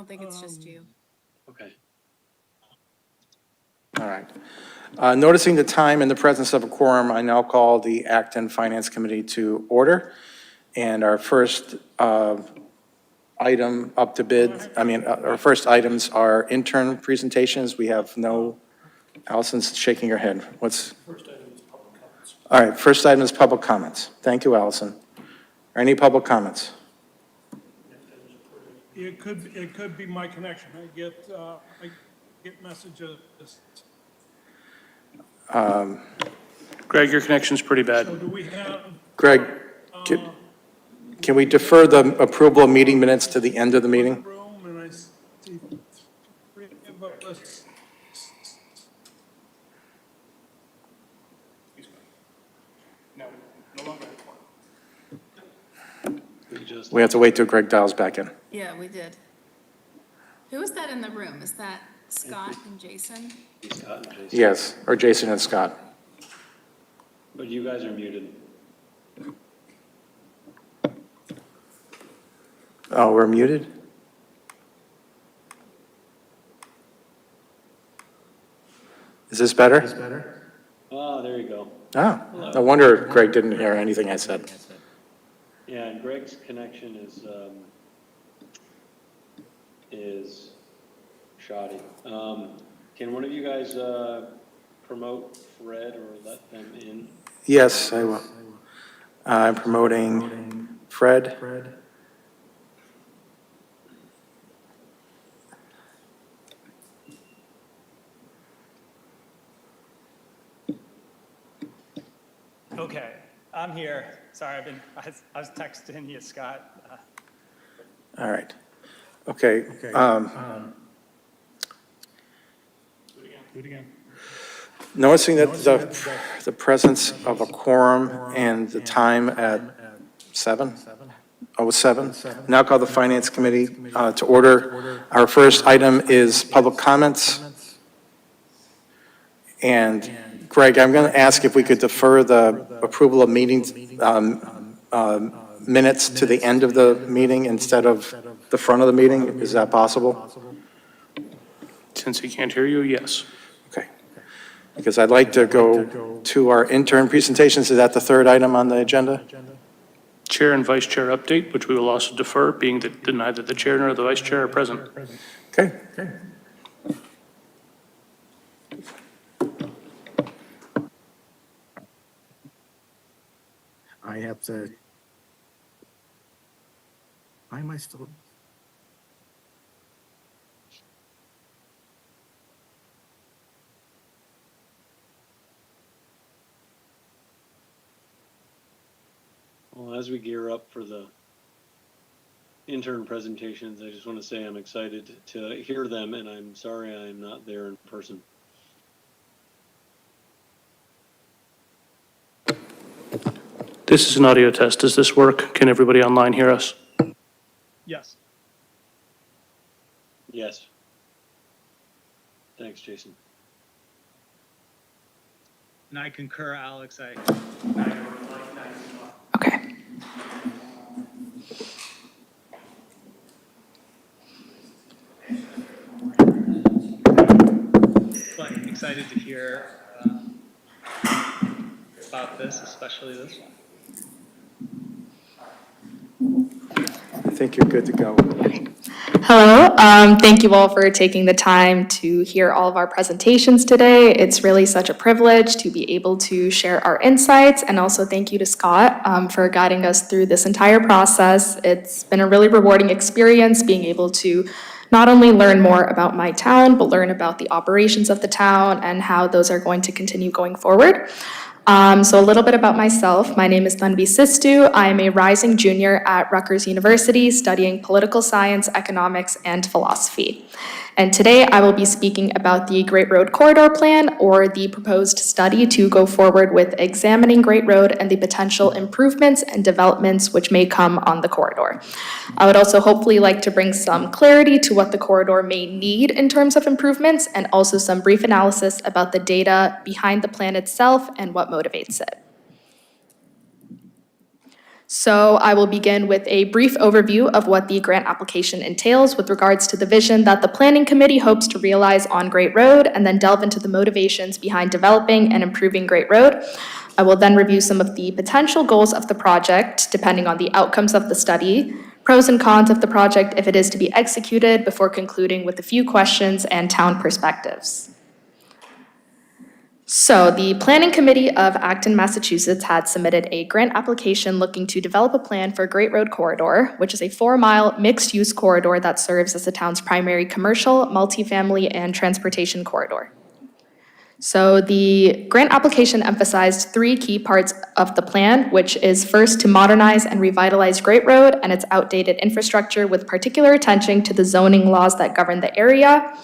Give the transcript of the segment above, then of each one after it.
don't think it's just you. Okay. All right. Noticing the time and the presence of a quorum, I now call the Acton Finance Committee to order. And our first item up to bid, our first items are intern presentations. We have no, Allison's shaking her head. What's? First item is public comments. All right, first item is public comments. Thank you, Allison. Are any public comments? It could be my connection. I get messages. Greg, your connection's pretty bad. So do we have? Greg, can we defer the approval of meeting minutes to the end of the meeting? Room and I see three of us. No longer. We have to wait till Greg dials back in. Yeah, we did. Who is that in the room? Is that Scott and Jason? Scott and Jason. Yes, or Jason and Scott. But you guys are muted. Oh, we're muted? Is this better? Ah, there you go. Oh, no wonder Greg didn't hear anything I said. Yeah, Greg's connection is shoddy. Can one of you guys promote Fred or let them in? Yes, I will. I'm promoting Fred. Okay, I'm here. Sorry, I was texting you, Scott. All right. Okay. Do it again. Noticing that the presence of a quorum and the time at 7:07, now call the Finance Committee to order. Our first item is public comments. And Greg, I'm going to ask if we could defer the approval of meetings minutes to the end of the meeting instead of the front of the meeting. Is that possible? Since he can't hear you, yes. Okay. Because I'd like to go to our intern presentations. Is that the third item on the agenda? Chair and vice chair update, which we will also defer, being that neither the chair nor the vice chair are present. Okay. I have to, why am I still? Well, as we gear up for the intern presentations, I just want to say I'm excited to hear them, and I'm sorry I'm not there in person. This is an audio test. Does this work? Can everybody online hear us? Yes. Yes. Thanks, Jason. And I concur, Alex. Okay. But excited to hear about this, especially this one. I think you're good to go. Hello. Thank you all for taking the time to hear all of our presentations today. It's really such a privilege to be able to share our insights, and also thank you to Scott for guiding us through this entire process. It's been a really rewarding experience being able to not only learn more about my town, but learn about the operations of the town and how those are going to continue going forward. So a little bit about myself. My name is Tanvi Sistu. I am a rising junior at Rutgers University studying political science, economics, and philosophy. And today I will be speaking about the Great Road Corridor Plan, or the proposed study to go forward with examining Great Road and the potential improvements and developments which may come on the corridor. I would also hopefully like to bring some clarity to what the corridor may need in terms of improvements, and also some brief analysis about the data behind the plan itself and what motivates it. So I will begin with a brief overview of what the grant application entails with regards to the vision that the Planning Committee hopes to realize on Great Road, and then delve into the motivations behind developing and improving Great Road. I will then review some of the potential goals of the project, depending on the outcomes of the study, pros and cons of the project if it is to be executed, before concluding with a few questions and town perspectives. So the Planning Committee of Acton, Massachusetts had submitted a grant application looking to develop a plan for Great Road Corridor, which is a 4-mile mixed-use corridor that serves as the town's primary commercial, multifamily, and transportation corridor. So the grant application emphasized 3 key parts of the plan, which is first to modernize and revitalize Great Road and its outdated infrastructure with particular attention to the zoning laws that govern the area,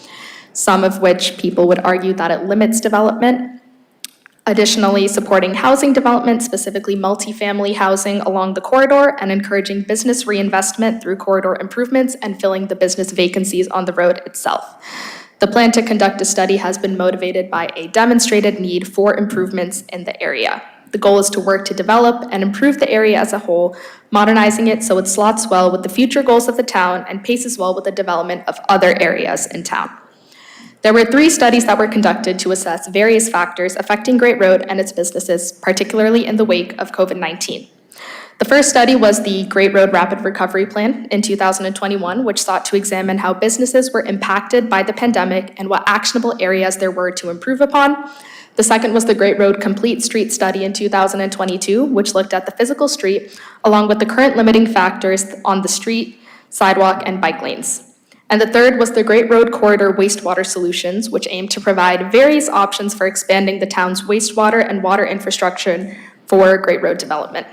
some of which people would argue that it limits development. Additionally, supporting housing development, specifically multifamily housing along the corridor, and encouraging business reinvestment through corridor improvements and filling the business vacancies on the road itself. The plan to conduct a study has been motivated by a demonstrated need for improvements in the area. The goal is to work to develop and improve the area as a whole, modernizing it so it slots well with the future goals of the town and paces well with the development of other areas in town. There were 3 studies that were conducted to assess various factors affecting Great Road and its businesses, particularly in the wake of COVID-19. The first study was the Great Road Rapid Recovery Plan in 2021, which sought to examine how businesses were impacted by the pandemic and what actionable areas there were to improve upon. The second was the Great Road Complete Street Study in 2022, which looked at the physical street, along with the current limiting factors on the street, sidewalk, and bike lanes. And the third was the Great Road Corridor Wastewater Solutions, which aimed to provide various options for expanding the town's wastewater and water infrastructure for Great Road development.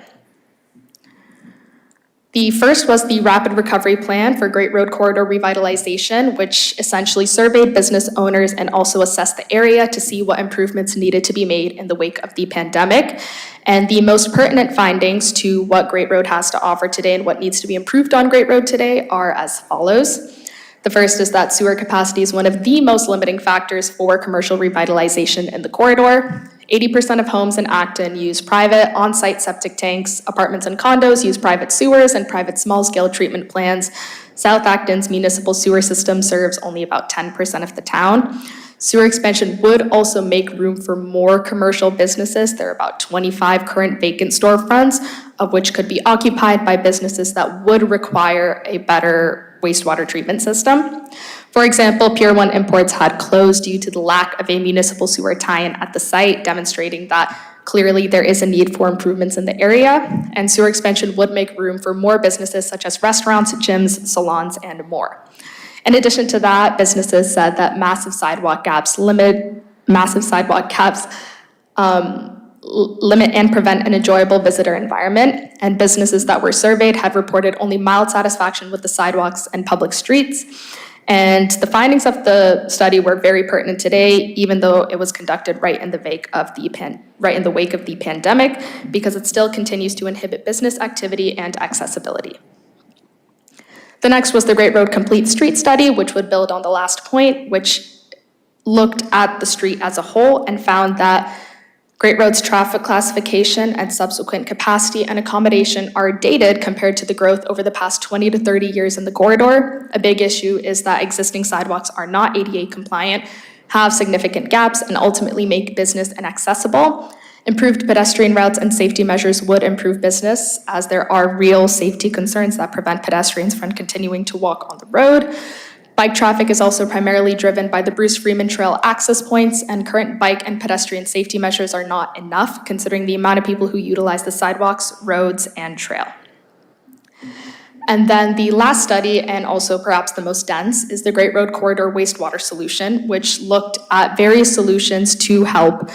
The first was the Rapid Recovery Plan for Great Road Corridor Revitalization, which essentially surveyed business owners and also assessed the area to see what improvements needed to be made in the wake of the pandemic. And the most pertinent findings to what Great Road has to offer today and what needs to be improved on Great Road today are as follows. The first is that sewer capacity is one of the most limiting factors for commercial revitalization in the corridor. 80% of homes in Acton use private on-site septic tanks. Apartments and condos use private sewers and private small-scale treatment plants. South Acton's municipal sewer system serves only about 10% of the town. Sewer expansion would also make room for more commercial businesses. There are about 25 current vacant storefronts, of which could be occupied by businesses that would require a better wastewater treatment system. For example, Pier 1 Imports had closed due to the lack of a municipal sewer tie-in at the site, demonstrating that clearly there is a need for improvements in the area, and sewer expansion would make room for more businesses such as restaurants, gyms, salons, and more. In addition to that, businesses said that massive sidewalk gaps limit and prevent an enjoyable visitor environment, and businesses that were surveyed had reported only mild satisfaction with the sidewalks and public streets. And the findings of the study were very pertinent today, even though it was conducted right in the wake of the pandemic, because it still continues to inhibit business activity and accessibility. The next was the Great Road Complete Street Study, which would build on the last point, which looked at the street as a whole and found that Great Road's traffic classification and subsequent capacity and accommodation are dated compared to the growth over the past 20 to 30 years in the corridor. A big issue is that existing sidewalks are not ADA compliant, have significant gaps, and ultimately make business inaccessible. Improved pedestrian routes and safety measures would improve business, as there are real safety concerns that prevent pedestrians from continuing to walk on the road. Bike traffic is also primarily driven by the Bruce Freeman Trail access points, and current bike and pedestrian safety measures are not enough, considering the amount of people who utilize the sidewalks, roads, and trail. And then the last study, and also perhaps the most dense, is the Great Road Corridor Wastewater Solution, which looked at various solutions to help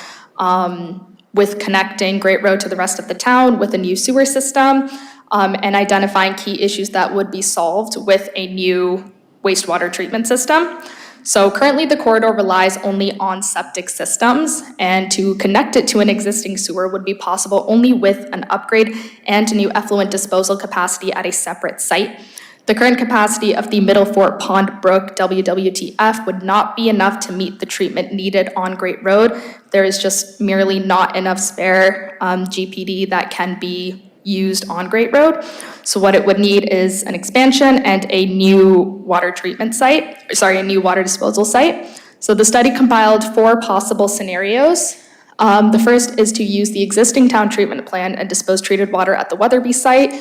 with connecting Great Road to the rest of the town with a new sewer system, and identifying key issues that would be solved with a new wastewater treatment system. So currently the corridor relies only on septic systems, and to connect it to an existing sewer would be possible only with an upgrade and new effluent disposal capacity at a separate site. The current capacity of the Middle Fort Pond Brook WWTF would not be enough to meet the treatment needed on Great Road. There is just merely not enough spare GPD that can be used on Great Road. So what it would need is an expansion and a new water disposal site. So the study compiled 4 possible scenarios. The first is to use the existing town treatment plan and dispose treated water at the Weatherby site.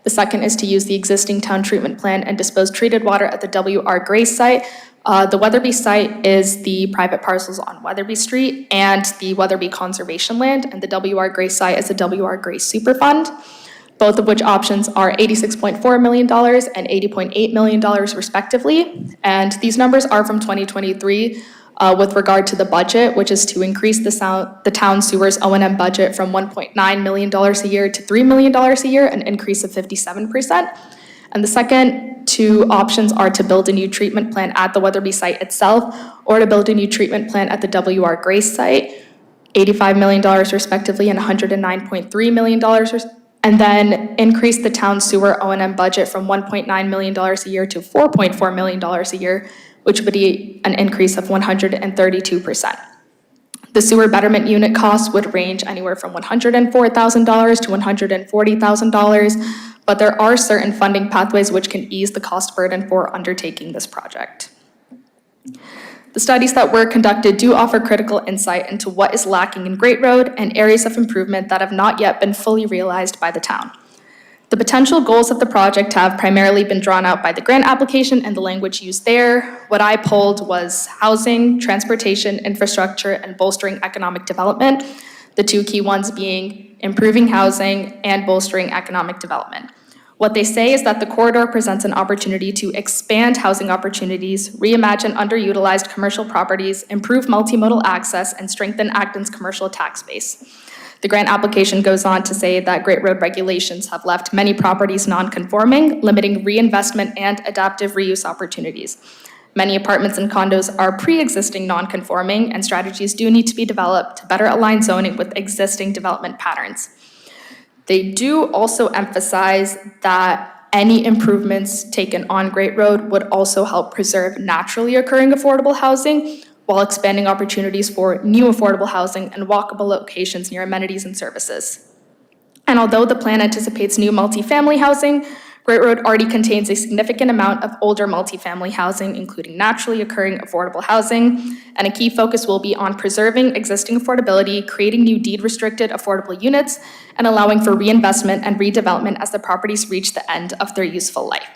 The second is to use the existing town treatment plan and dispose treated water at the W.R. Gray site. The Weatherby site is the private parcels on Weatherby Street and the Weatherby Conservation Land, and the W.R. Gray site is the W.R. Gray Superfund, both of which options are $86.4 million and $80.8 million respectively. And these numbers are from 2023 with regard to the budget, which is to increase the town sewer's O&M budget from $1.9 million a year to $3 million a year, an increase of 57%. And the second 2 options are to build a new treatment plant at the Weatherby site itself or to build a new treatment plant at the W.R. Gray site, $85 million respectively and $109.3 million, and then increase the town sewer O&M budget from $1.9 million a year to $4.4 million a year, which would be an increase of 132%. The sewer betterment unit costs would range anywhere from $104,000 to $140,000, but there are certain funding pathways which can ease the cost burden for undertaking this project. The studies that were conducted do offer critical insight into what is lacking in Great Road and areas of improvement that have not yet been fully realized by the town. The potential goals of the project have primarily been drawn out by the grant application and the language used there. What I pulled was housing, transportation, infrastructure, and bolstering economic development, the 2 key ones being improving housing and bolstering economic development. What they say is that the corridor presents an opportunity to expand housing opportunities, reimagine underutilized commercial properties, improve multimodal access, and strengthen Acton's commercial tax base. The grant application goes on to say that Great Road regulations have left many properties non-conforming, limiting reinvestment and adaptive reuse opportunities. Many apartments and condos are pre-existing non-conforming, and strategies do need to be developed to better align zoning with existing development patterns. They do also emphasize that any improvements taken on Great Road would also help preserve naturally occurring affordable housing while expanding opportunities for new affordable housing and walkable locations near amenities and services. And although the plan anticipates new multifamily housing, Great Road already contains a significant amount of older multifamily housing, including naturally occurring affordable housing, and a key focus will be on preserving existing affordability, creating new deed-restricted affordable units, and allowing for reinvestment and redevelopment as the properties reach the end of their useful life.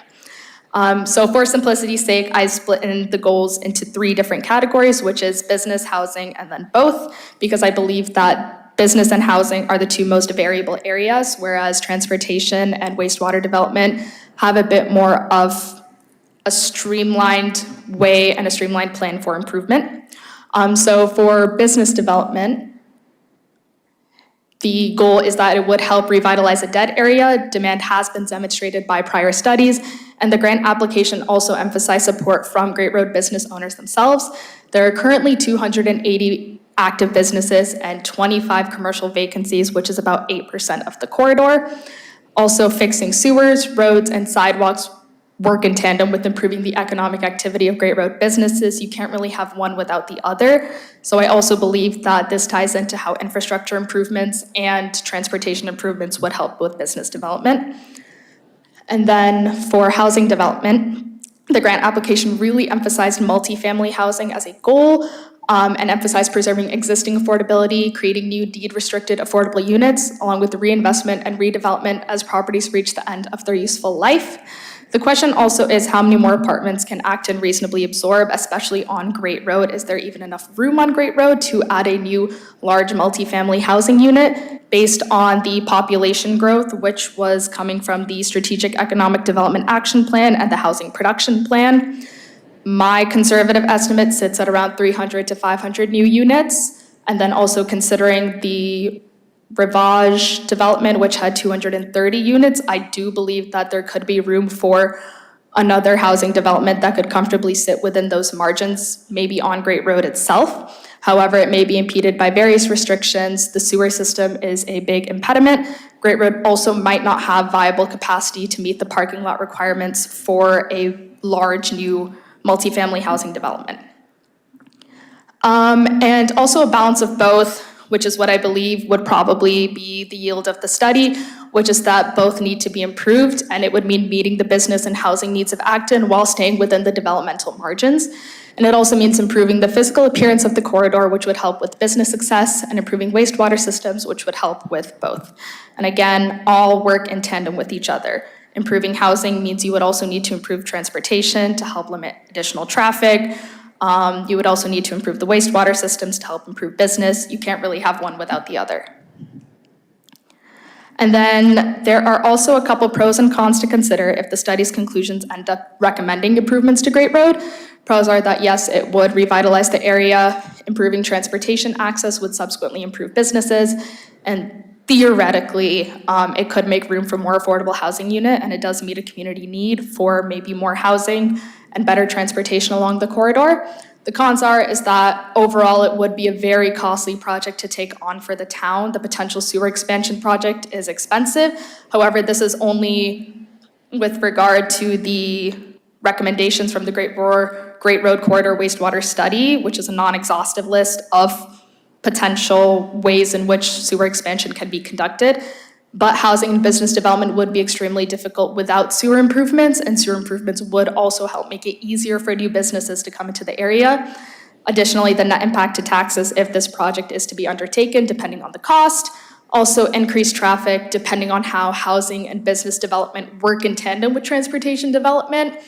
So for simplicity's sake, I split in the goals into 3 different categories, which is business, housing, and then both, because I believe that business and housing are the 2 most variable areas, whereas transportation and wastewater development have a bit more of a streamlined way and a streamlined plan for improvement. So for business development, the goal is that it would help revitalize a dead area. Demand has been demonstrated by prior studies, and the grant application also emphasized support from Great Road business owners themselves. There are currently 280 active businesses and 25 commercial vacancies, which is about 8% of the corridor. Also, fixing sewers, roads, and sidewalks work in tandem with improving the economic activity of Great Road businesses. You can't really have one without the other. So I also believe that this ties into how infrastructure improvements and transportation improvements would help with business development. And then for housing development, the grant application really emphasized multifamily housing as a goal, and emphasized preserving existing affordability, creating new deed-restricted affordable units, along with the reinvestment and redevelopment as properties reach the end of their useful life. The question also is how many more apartments can Acton reasonably absorb, especially on Great Road? Is there even enough room on Great Road to add a new large multifamily housing unit based on the population growth, which was coming from the Strategic Economic Development Action Plan and the Housing Production Plan? My conservative estimate sits at around 300 to 500 new units, and then also considering the Rivage development, which had 230 units, I do believe that there could be room for another housing development that could comfortably sit within those margins, maybe on Great Road itself. However, it may be impeded by various restrictions. The sewer system is a big impediment. Great Road also might not have viable capacity to meet the parking lot requirements for a large new multifamily housing development. And also a balance of both which is what I believe would probably be the yield of the study, which is that both need to be improved, and it would mean meeting the business and housing needs of Acton while staying within the developmental margins. And it also means improving the physical appearance of the corridor, which would help with business success, and improving wastewater systems, which would help with both. And again, all work in tandem with each other. Improving housing means you would also need to improve transportation to help limit additional traffic. You would also need to improve the wastewater systems to help improve business. You can't really have one without the other. And then there are also a couple pros and cons to consider if the study's conclusions end up recommending improvements to Great Road. Pros are that yes, it would revitalize the area, improving transportation access would subsequently improve businesses, and theoretically, it could make room for more affordable housing unit, and it does meet a community need for maybe more housing and better transportation along the corridor. The cons is that overall it would be a very costly project to take on for the town. The potential sewer expansion project is expensive. However, this is only with regard to the recommendations from the Great Road Corridor Wastewater Study, which is a non-exhaustive list of potential ways in which sewer expansion can be conducted. But housing and business development would be extremely difficult without sewer improvements, and sewer improvements would also help make it easier for new businesses to come into the area. Additionally, the net impact to taxes if this project is to be undertaken, depending on the cost, also increased traffic depending on how housing and business development work in tandem with transportation development.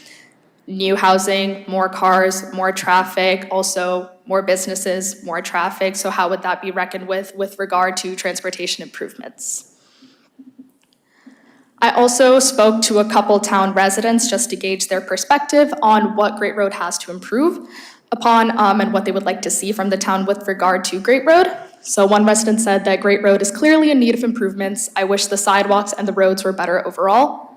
New housing, more cars, more traffic, also more businesses, more traffic. So how would that be reckoned with regard to transportation improvements? I also spoke to a couple town residents just to gauge their perspective on what Great Road has to improve upon and what they would like to see from the town with regard to Great Road. So one resident said that Great Road is clearly in need of improvements. I wish the sidewalks and the roads were better overall.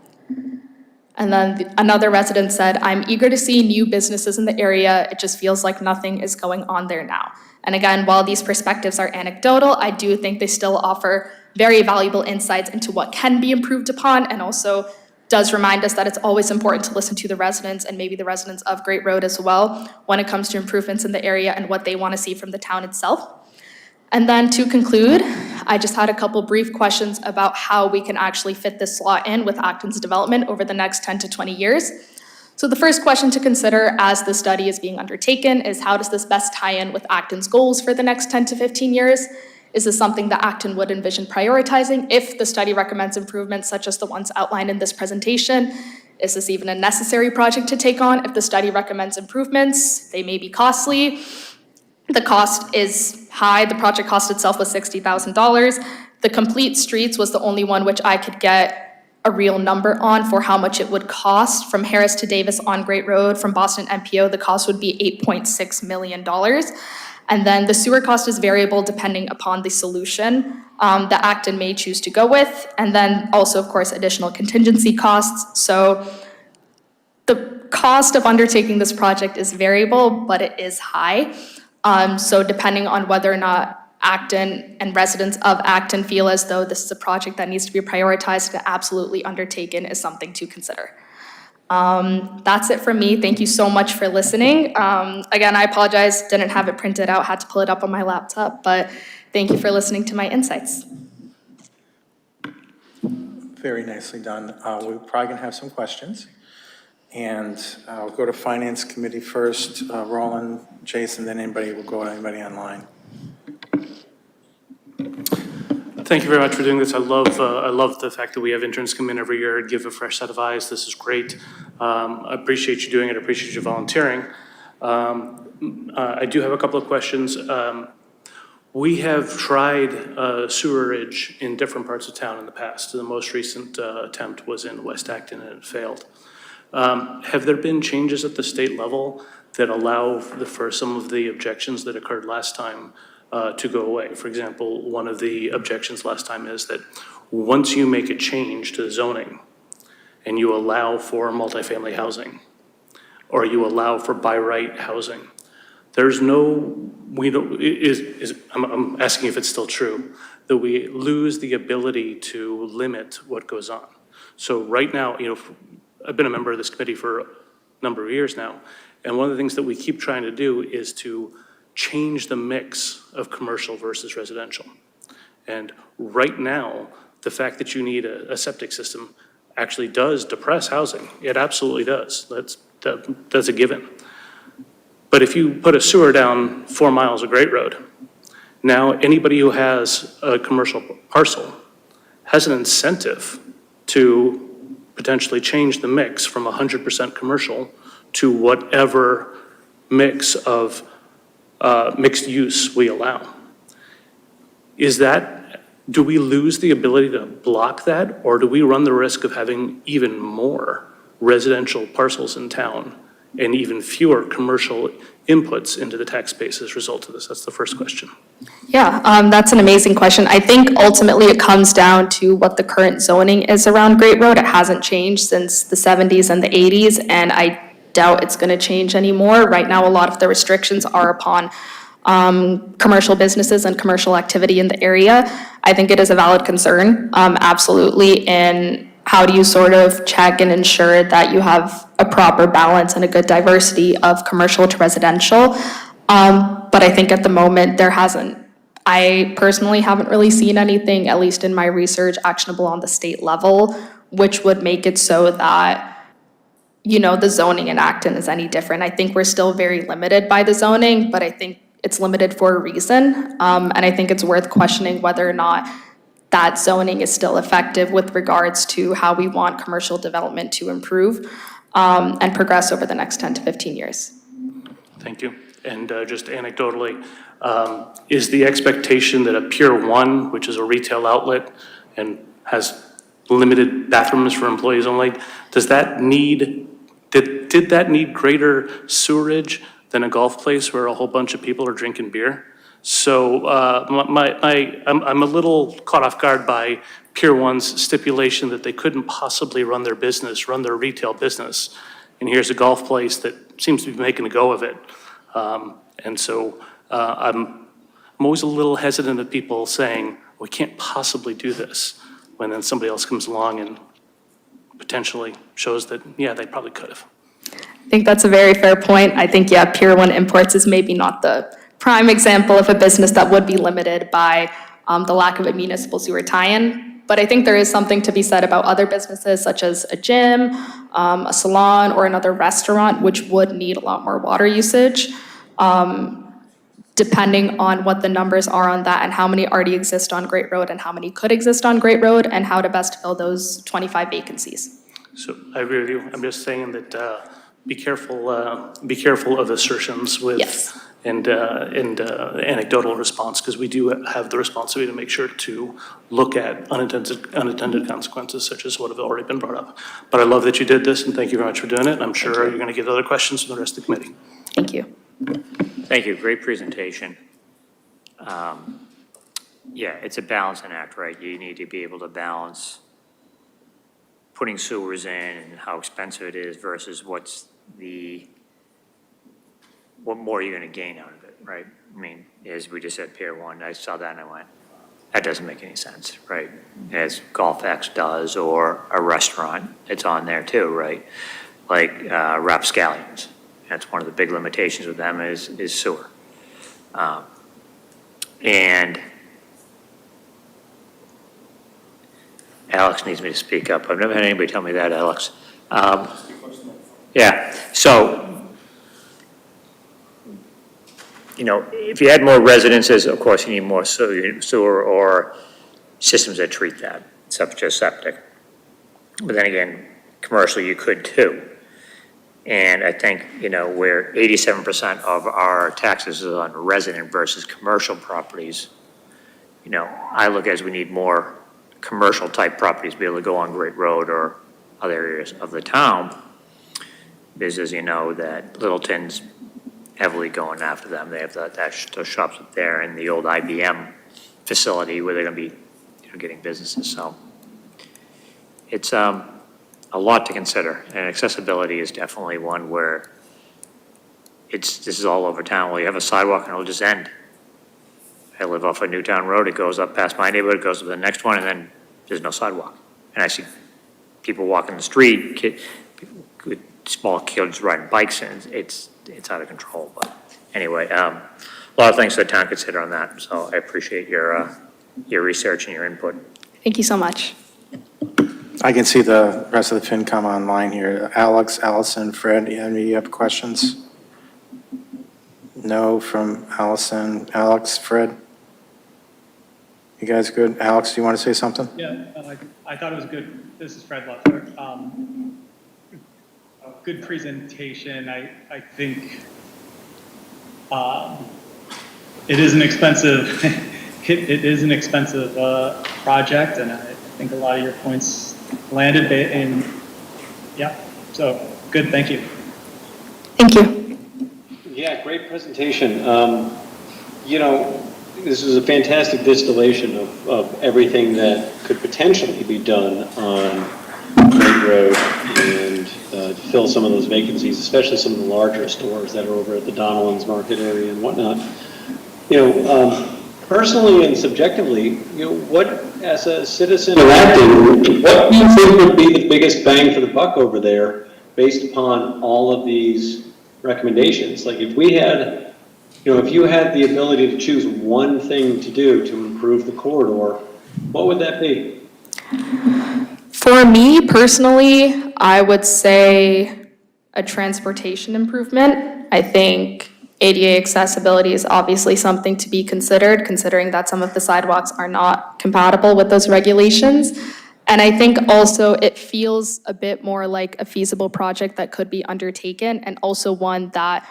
And then another resident said, I'm eager to see new businesses in the area. It just feels like nothing is going on there now. And again, while these perspectives are anecdotal, I do think they still offer very valuable insights into what can be improved upon, and also does remind us that it's always important to listen to the residents and maybe the residents of Great Road as well when it comes to improvements in the area and what they want to see from the town itself. And then to conclude, I just had a couple brief questions about how we can actually fit this slot in with Acton's development over the next 10 to 20 years. So the first question to consider as the study is being undertaken is how does this best tie in with Acton's goals for the next 10 to 15 years? Is this something that Acton would envision prioritizing if the study recommends improvements such as the ones outlined in this presentation? Is this even a necessary project to take on if the study recommends improvements? They may be costly. The cost is high. The project cost itself was $60,000. The complete streets was the only one which I could get a real number on for how much it would cost. From Harris to Davis on Great Road, from Boston MPO, the cost would be $8.6 million. And then the sewer cost is variable depending upon the solution that Acton may choose to go with. And then also, of course, additional contingency costs. So the cost of undertaking this project is variable, but it is high. So depending on whether or not Acton and residents of Acton feel as though this is a project that needs to be prioritized and absolutely undertaken is something to consider. That's it from me. Thank you so much for listening. Again, I apologize, didn't have it printed out, had to pull it up on my laptop, but thank you for listening to my insights. Very nicely done. We're probably going to have some questions. And I'll go to Finance Committee first. Roland, Jason, then anybody will go to anybody online. Thank you very much for doing this. I love the fact that we have interns come in every year and give a fresh set of eyes. This is great. I appreciate you doing it. I appreciate you volunteering. I do have a couple of questions. We have tried sewerage in different parts of town in the past. The most recent attempt was in West Acton and it failed. Have there been changes at the state level that allow for some of the objections that occurred last time to go away? For example, one of the objections last time is that once you make a change to the zoning and you allow for multifamily housing or you allow for by right housing, there's no, I'm asking if it's still true, that we lose the ability to limit what goes on. So right now, I've been a member of this committee for a number of years now, and one of the things that we keep trying to do is to change the mix of commercial versus residential. And right now, the fact that you need a septic system actually does depress housing. It absolutely does. That's a given. But if you put a sewer down 4 miles of Great Road, now anybody who has a commercial parcel has an incentive to potentially change the mix from 100% commercial to whatever mix of mixed use we allow. Do we lose the ability to block that, or do we run the risk of having even more residential parcels in town and even fewer commercial inputs into the tax base as a result of this? That's the first question. Yeah, that's an amazing question. I think ultimately it comes down to what the current zoning is around Great Road. It hasn't changed since the 70s and the 80s, and I doubt it's going to change anymore. Right now, a lot of the restrictions are upon commercial businesses and commercial activity in the area. I think it is a valid concern, absolutely. And how do you sort of check and ensure that you have a proper balance and a good diversity of commercial to residential? But I think at the moment I personally haven't really seen anything, at least in my research, actionable on the state level, which would make it so that, the zoning in Acton is any different. I think we're still very limited by the zoning, but I think it's limited for a reason. And I think it's worth questioning whether or not that zoning is still effective with regards to how we want commercial development to improve and progress over the next 10 to 15 years. Thank you. And just anecdotally, is the expectation that a Pier 1, which is a retail outlet and has limited bathrooms for employees only, did that need greater sewerage than a golf place where a whole bunch of people are drinking beer? So I'm a little caught off guard by Pier 1's stipulation that they couldn't possibly run their retail business. And here's a golf place that seems to be making a go of it. And so I'm always a little hesitant at people saying, we can't possibly do this, when then somebody else comes along and potentially shows that, yeah, they probably could have. I think that's a very fair point. I think, yeah, Pier 1 Imports is maybe not the prime example of a business that would be limited by the lack of a municipal sewer tie-in. But I think there is something to be said about other businesses, such as a gym, a salon, or another restaurant, which would need a lot more water usage, depending on what the numbers are on that and how many already exist on Great Road and how many could exist on Great Road and how to best fill those 25 vacancies. So I agree with you. I'm just saying that be careful of assertions with Yes. and anecdotal response, because we do have the responsibility to make sure to look at unintended consequences such as what have already been brought up. But I love that you did this, and thank you very much for doing it. I'm sure you're going to get other questions from the rest of the committee. Thank you. Thank you, great presentation. Yeah, it's a balancing act, right? You need to be able to balance putting sewers in and how expensive it is versus what more you're gonna gain out of it, right? I mean, as we just said, Pier 1, I saw that and I went, that doesn't make any sense, right? As GolfX does, or a restaurant, it's on there too, right? Like rapscallions. That's one of the big limitations with them is sewer. And Alex needs me to speak up. I've never had anybody tell me that, Alex. Yeah, so, if you had more residences, of course, you need more sewer or systems that treat that, such as septic. But then again, commercially, you could too. And I think, where 87% of our taxes is on resident versus commercial properties, I look as we need more commercial type properties to be able to go on Great Road or other areas of the town. Because as you know, that Littleton's heavily going after them. They have those shops up there in the old IBM facility where they're going to be getting businesses. So it's a lot to consider, and accessibility is definitely one where this is all over town. Well, you have a sidewalk and it'll just end. I live off of Newtown Road. It goes up past my neighborhood, it goes to the next one, and then there's no sidewalk. And I see people walking the street, small kids riding bikes, and it's out of control. But anyway, a lot of things the town consider on that, so I appreciate your research and your input. Thank you so much. I can see the rest of the FinCom online here. Alex, Allison, Fred, any have questions? No from Allison. Alex, Fred? You guys good? Alex, do you want to say something? Yeah, I thought it was good. This is Fred Luther. A good presentation. I think it is an expensive, it is an expensive project, and I think a lot of your points landed in, yeah, so good, thank you. Thank you. Yeah, great presentation. You know, this is a fantastic distillation of everything that could potentially be done on Great Road and to fill some of those vacancies, especially some of the larger stores that are over at the Donalds Market area and whatnot. You know, personally and subjectively, you know, what, as a citizen of Acton, what do you think would be the biggest bang for the buck over there based upon all of these recommendations? Like if we had, you know, if you had the ability to choose one thing to do to improve the corridor, what would that be? For me personally, I would say a transportation improvement. I think ADA accessibility is obviously something to be considered, considering that some of the sidewalks are not compatible with those regulations. And I think also it feels a bit more like a feasible project that could be undertaken, and also one that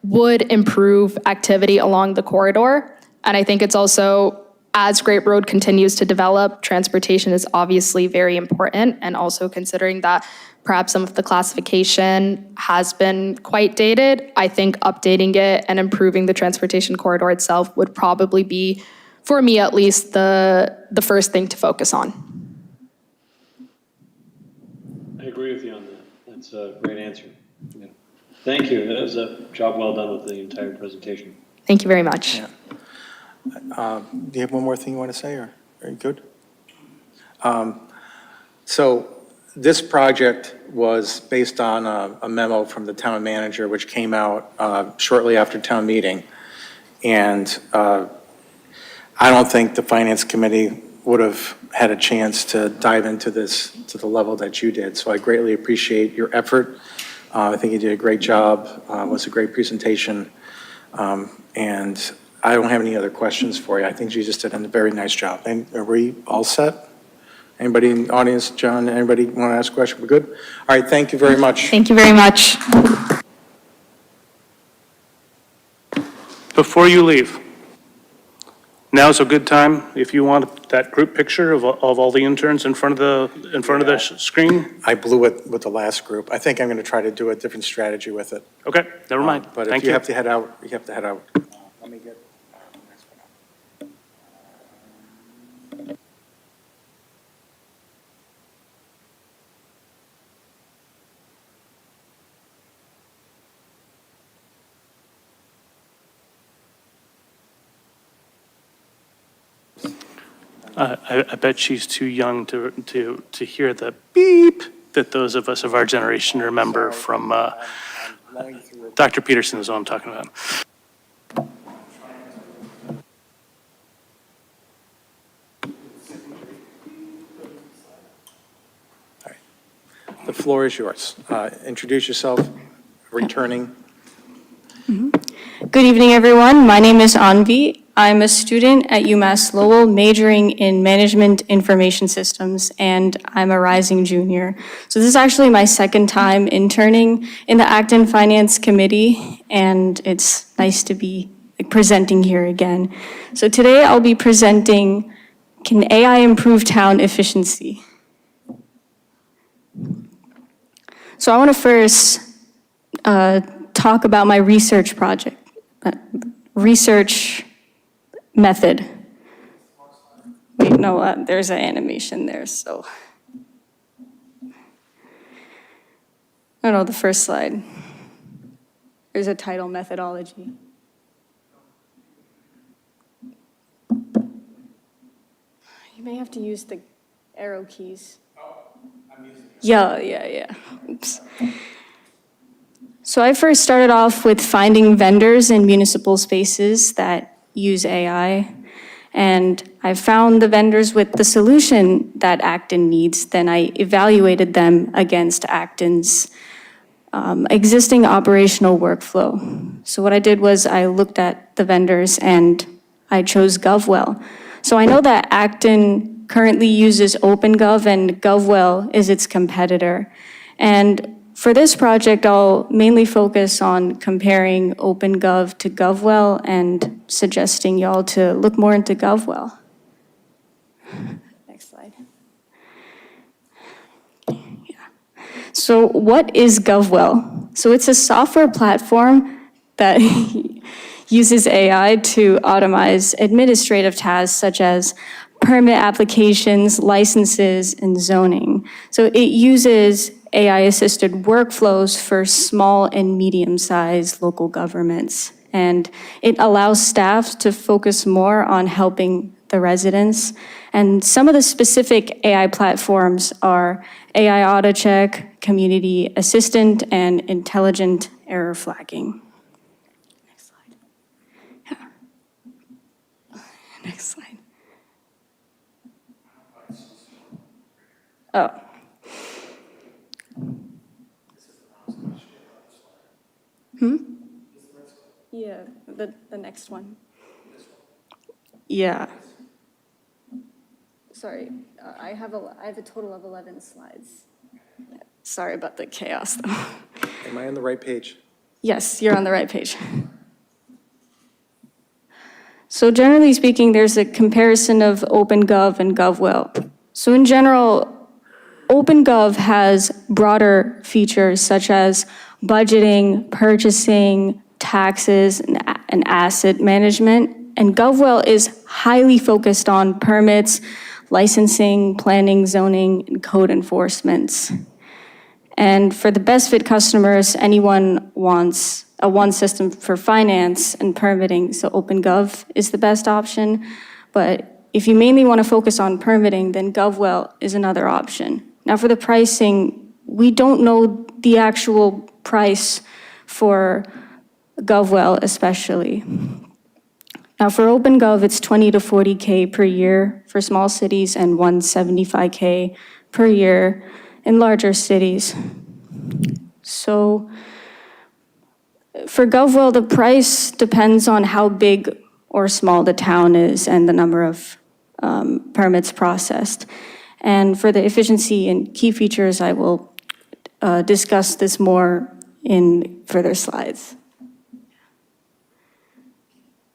would improve activity along the corridor. And I think it's also, as Great Road continues to develop, transportation is obviously very important, and also considering that perhaps some of the classification has been quite dated, I think updating it and improving the transportation corridor itself would probably be, for me at least, the first thing to focus on. I agree with you on that. That's a great answer. Yeah. Thank you. That was a job well done with the entire presentation. Thank you very much. Yeah. Do you have one more thing you want to say, or are you good? So this project was based on a memo from the town manager, which came out shortly after town meeting. And I don't think the finance committee would have had a chance to dive into this to the level that you did. So I greatly appreciate your effort. I think you did a great job. It was a great presentation. And I don't have any other questions for you. I think you just did a very nice job. And are we all set? Anybody in the audience, John, anybody want to ask a question? We're good? All right, thank you very much. Thank you very much. Before you leave, now's a good time, if you want that group picture of all the interns in front of the screen. I blew it with the last group. I think I'm going to try to do a different strategy with it. Okay, never mind. But if Thank you you. have to head out, you have to head out. Let me get the next one up. I bet she's too young to hear the beep that those of us of our generation remember from Dr. Peterson is what I'm talking about. The floor is yours. Introduce yourself, returning. Good evening, everyone. My name is Anvi. I'm a student at UMass Lowell, majoring in Management Information Systems, and I'm a rising junior. So this is actually my second time interning in the Acton Finance Committee, and it's nice to be presenting here again. So today I'll be presenting, can AI improve town efficiency? So I want to first talk about my research project, research method. Wait, no, there's an animation there, so. Oh no, the first slide. There's a title methodology. You may have to use the arrow keys. Oh, I'm using it. Yeah. Oops. So I first started off with finding vendors in municipal spaces that use AI. And I found the vendors with the solution that Acton needs. Then I evaluated them against Acton's existing operational workflow. So what I did was I looked at the vendors and I chose GovWell. So I know that Acton currently uses OpenGov and GovWell is its competitor. And for this project, I'll mainly focus on comparing OpenGov to GovWell and suggesting y'all to look more into GovWell. Next slide. So what is GovWell? So it's a software platform that uses AI to automate administrative tasks such as permit applications, licenses, and zoning. So it uses AI-assisted workflows for small and medium-sized local governments. And it allows staff to focus more on helping the residents. And some of the specific AI platforms are AI AutoCheck, Community Assistant, and Intelligent Error Flagging. Next slide. Yeah. Next slide. Oh. Yeah, the next one. Yeah. Sorry, I have a total of 11 slides. Sorry about the chaos, though. Am I on the right page? Yes, you're on the right page. So generally speaking, there's a comparison of OpenGov and GovWell. So in general, OpenGov has broader features such as budgeting, purchasing, taxes, and asset management. And GovWell is highly focused on permits, licensing, planning, zoning, and code enforcements. And for the best fit customers, anyone wants a one system for finance and permitting, so OpenGov is the best option. But if you mainly want to focus on permitting, then GovWell is another option. Now for the pricing, we don't know the actual price for GovWell especially. Now for OpenGov, it's 20 to 40K per year for small cities and 175K per year in larger cities. So for GovWell, the price depends on how big or small the town is and the number of permits processed. And for the efficiency and key features, I will discuss this more in further slides.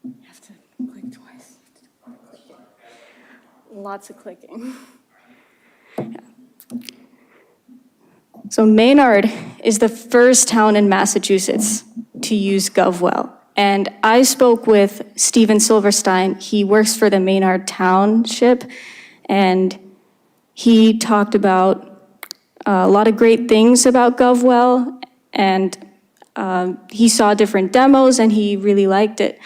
You have to click twice. Lots of clicking. Yeah. So Maynard is the first town in Massachusetts to use GovWell. And I spoke with Steven Silverstein. He works for the Maynard Township, and he talked about a lot of great things about GovWell, and he saw different demos, and he really liked it.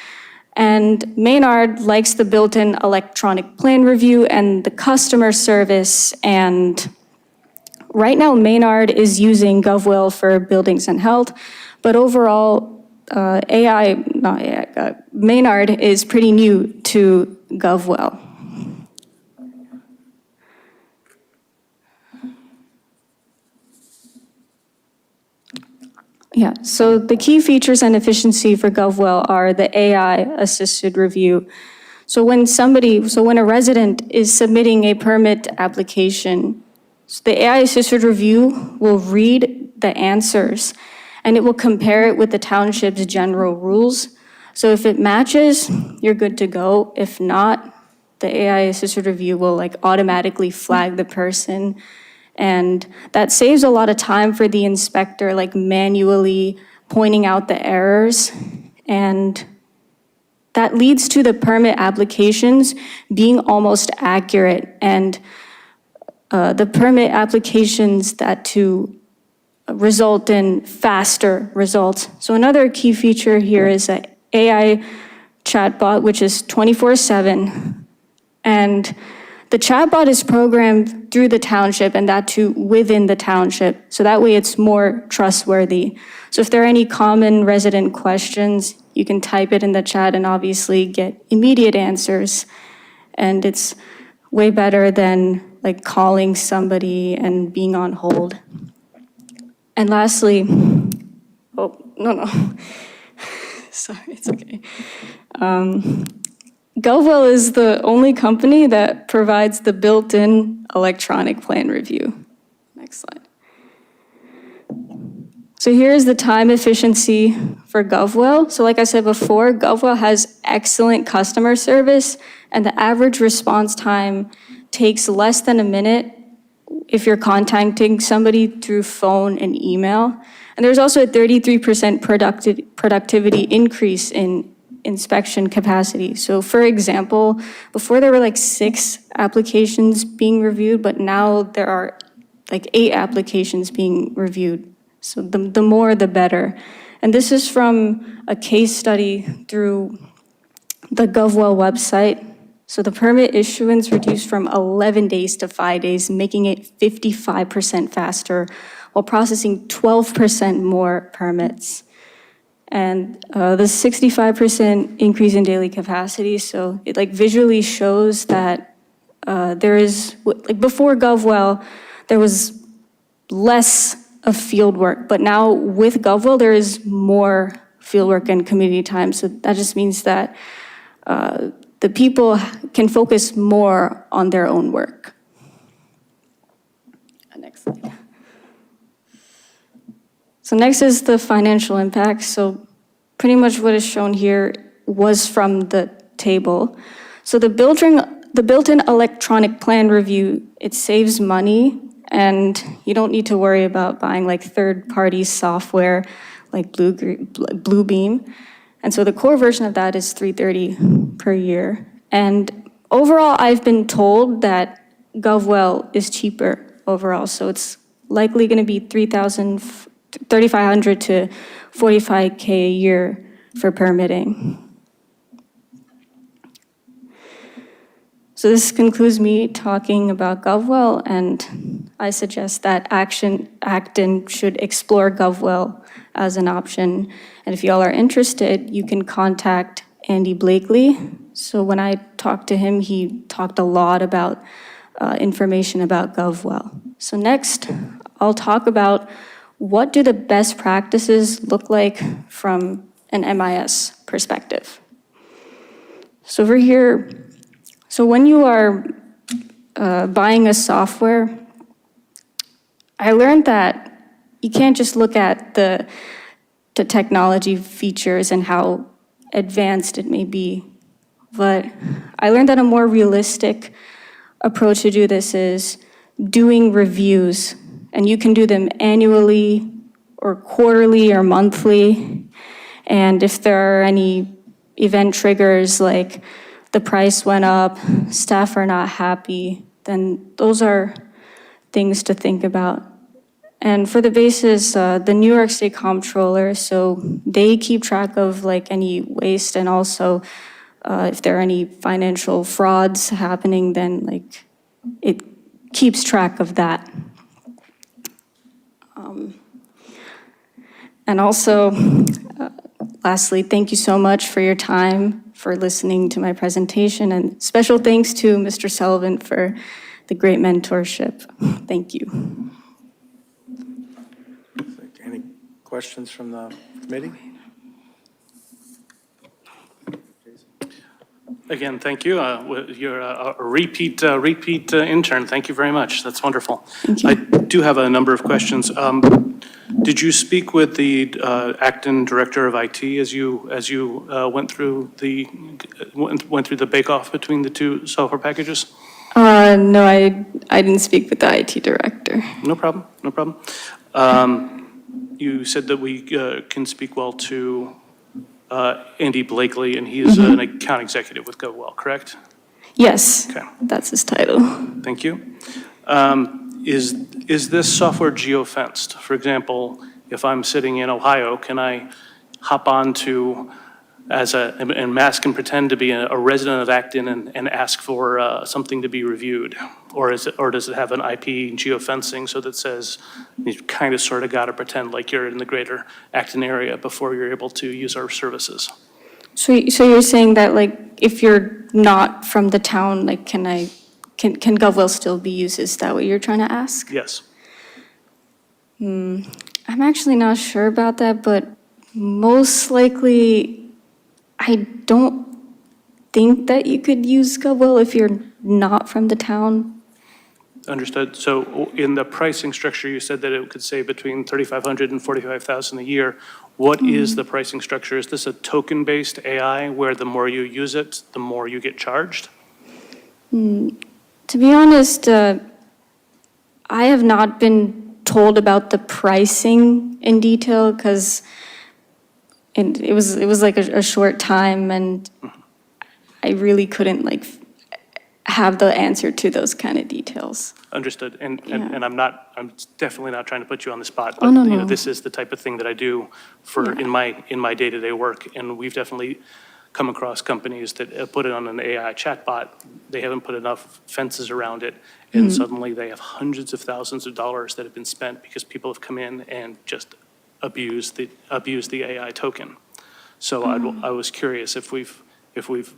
And Maynard likes the built-in electronic plan review and the customer service, and right now Maynard is using GovWell for buildings and health, but overall, Maynard is pretty new to GovWell. Yeah, so the key features and efficiency for GovWell are the AI-assisted review. So when a resident is submitting a permit application, so the AI-assisted review will read the answers, and it will compare it with the township's general rules. So if it matches, you're good to go. If not, the AI-assisted review will automatically flag the person. And that saves a lot of time for the inspector, manually pointing out the errors. And that leads to the permit applications being almost accurate. And the permit applications result in faster results. So another key feature here is an AI chatbot, which is 24/7. And The chatbot is programmed through the township and that too within the township. So that way it's more trustworthy. So if there are any common resident questions, you can type it in the chat and obviously get immediate answers. And it's way better than like calling somebody and being on hold. And lastly, oh, no. Sorry, it's okay. GovWell is the only company that provides the built-in electronic plan review. Next slide. So here's the time efficiency for GovWell. So like I said before, GovWell has excellent customer service, and the average response time takes less than a minute if you're contacting somebody through phone and email. And there's also a 33% productivity increase in inspection capacity. So for example, before there were like 6 applications being reviewed, but now there are like 8 applications being reviewed. So the more, the better. And this is from a case study through the GovWell website. So the permit issuance reduced from 11 days to 5 days, making it 55% faster, while processing 12% more permits. And the 65% increase in daily capacity, so it like visually shows that there is, like before GovWell, there was less of field work, but now with GovWell, there is more field work and community time. So that just means that the people can focus more on their own work. Next slide. So next is the financial impact. So pretty much what is shown here was from the table. So the built-in electronic plan review, it saves money, and you don't need to worry about buying like third-party software like Bluebeam. And so the core version of that is $330 per year. And overall, I've been told that GovWell is cheaper overall. So it's likely going to be $3,500 to $45K a year for permitting. So this concludes me talking about GovWell, and I suggest that Acton should explore GovWell as an option. And if y'all are interested, you can contact Andy Blakely. So when I talked to him, he talked a lot about information about GovWell. So next, I'll talk about what do the best practices look like from an MIS perspective. So over here, so when you are buying a software, I learned that you can't just look at the technology features and how advanced it may be, but I learned that a more realistic approach to do this is doing reviews, and you can do them annually or quarterly or monthly. And if there are any event triggers like the price went up, staff are not happy, then those are things to think about. And for the basis, the New York State Comptroller, so they keep track of like any waste, and also if there are any financial frauds happening, then like it keeps track of that. And also, lastly, thank you so much for your time, for listening to my presentation, and special thanks to Mr. Sullivan for the great mentorship. Thank you. Any questions from the committee? Again, thank you. You're a repeat intern. Thank you very much. That's wonderful. Thank you. I do have a number of questions. Did you speak with the Acton Director of IT as you went through the bake-off between the two software packages? No, I didn't speak with the IT director. No problem. No problem. You said that we can speak well to Andy Blakely, and he is an account executive with GovWell, correct? Yes, Okay. that's his title. Thank you. Is this software geofenced? For example, if I'm sitting in Ohio, can I hop on to and Mass can pretend to be a resident of Acton and ask for something to be reviewed? Or does it have an IP geofencing so that says you kind of sort of got to pretend like you're in the greater Acton area before you're able to use our services? So you're saying that, like, if you're not from the town, like, can GovWell still be used? Is that what you're trying to ask? Yes. I'm actually not sure about that, but most likely, I don't think that you could use GovWell if you're not from the town. Understood. So in the pricing structure, you said that it could save between $3,500 and $45,000 a year. What is the pricing structure? Is this a token-based AI where the more you use it, the more you get charged? To be honest, I have not been told about the pricing in detail because it was like a short time, and I really couldn't like have the answer to those kind of details. Understood. And I'm definitely not trying to put you on the spot, but Oh, no, you know, no. this is the type of thing that I do for in my day-to-day work, and we've definitely come across companies that put it on an AI chatbot. They haven't put enough fences around it, and suddenly they have hundreds of thousands of dollars that have been spent because people have come in and just abused the AI token. So I was curious if we've,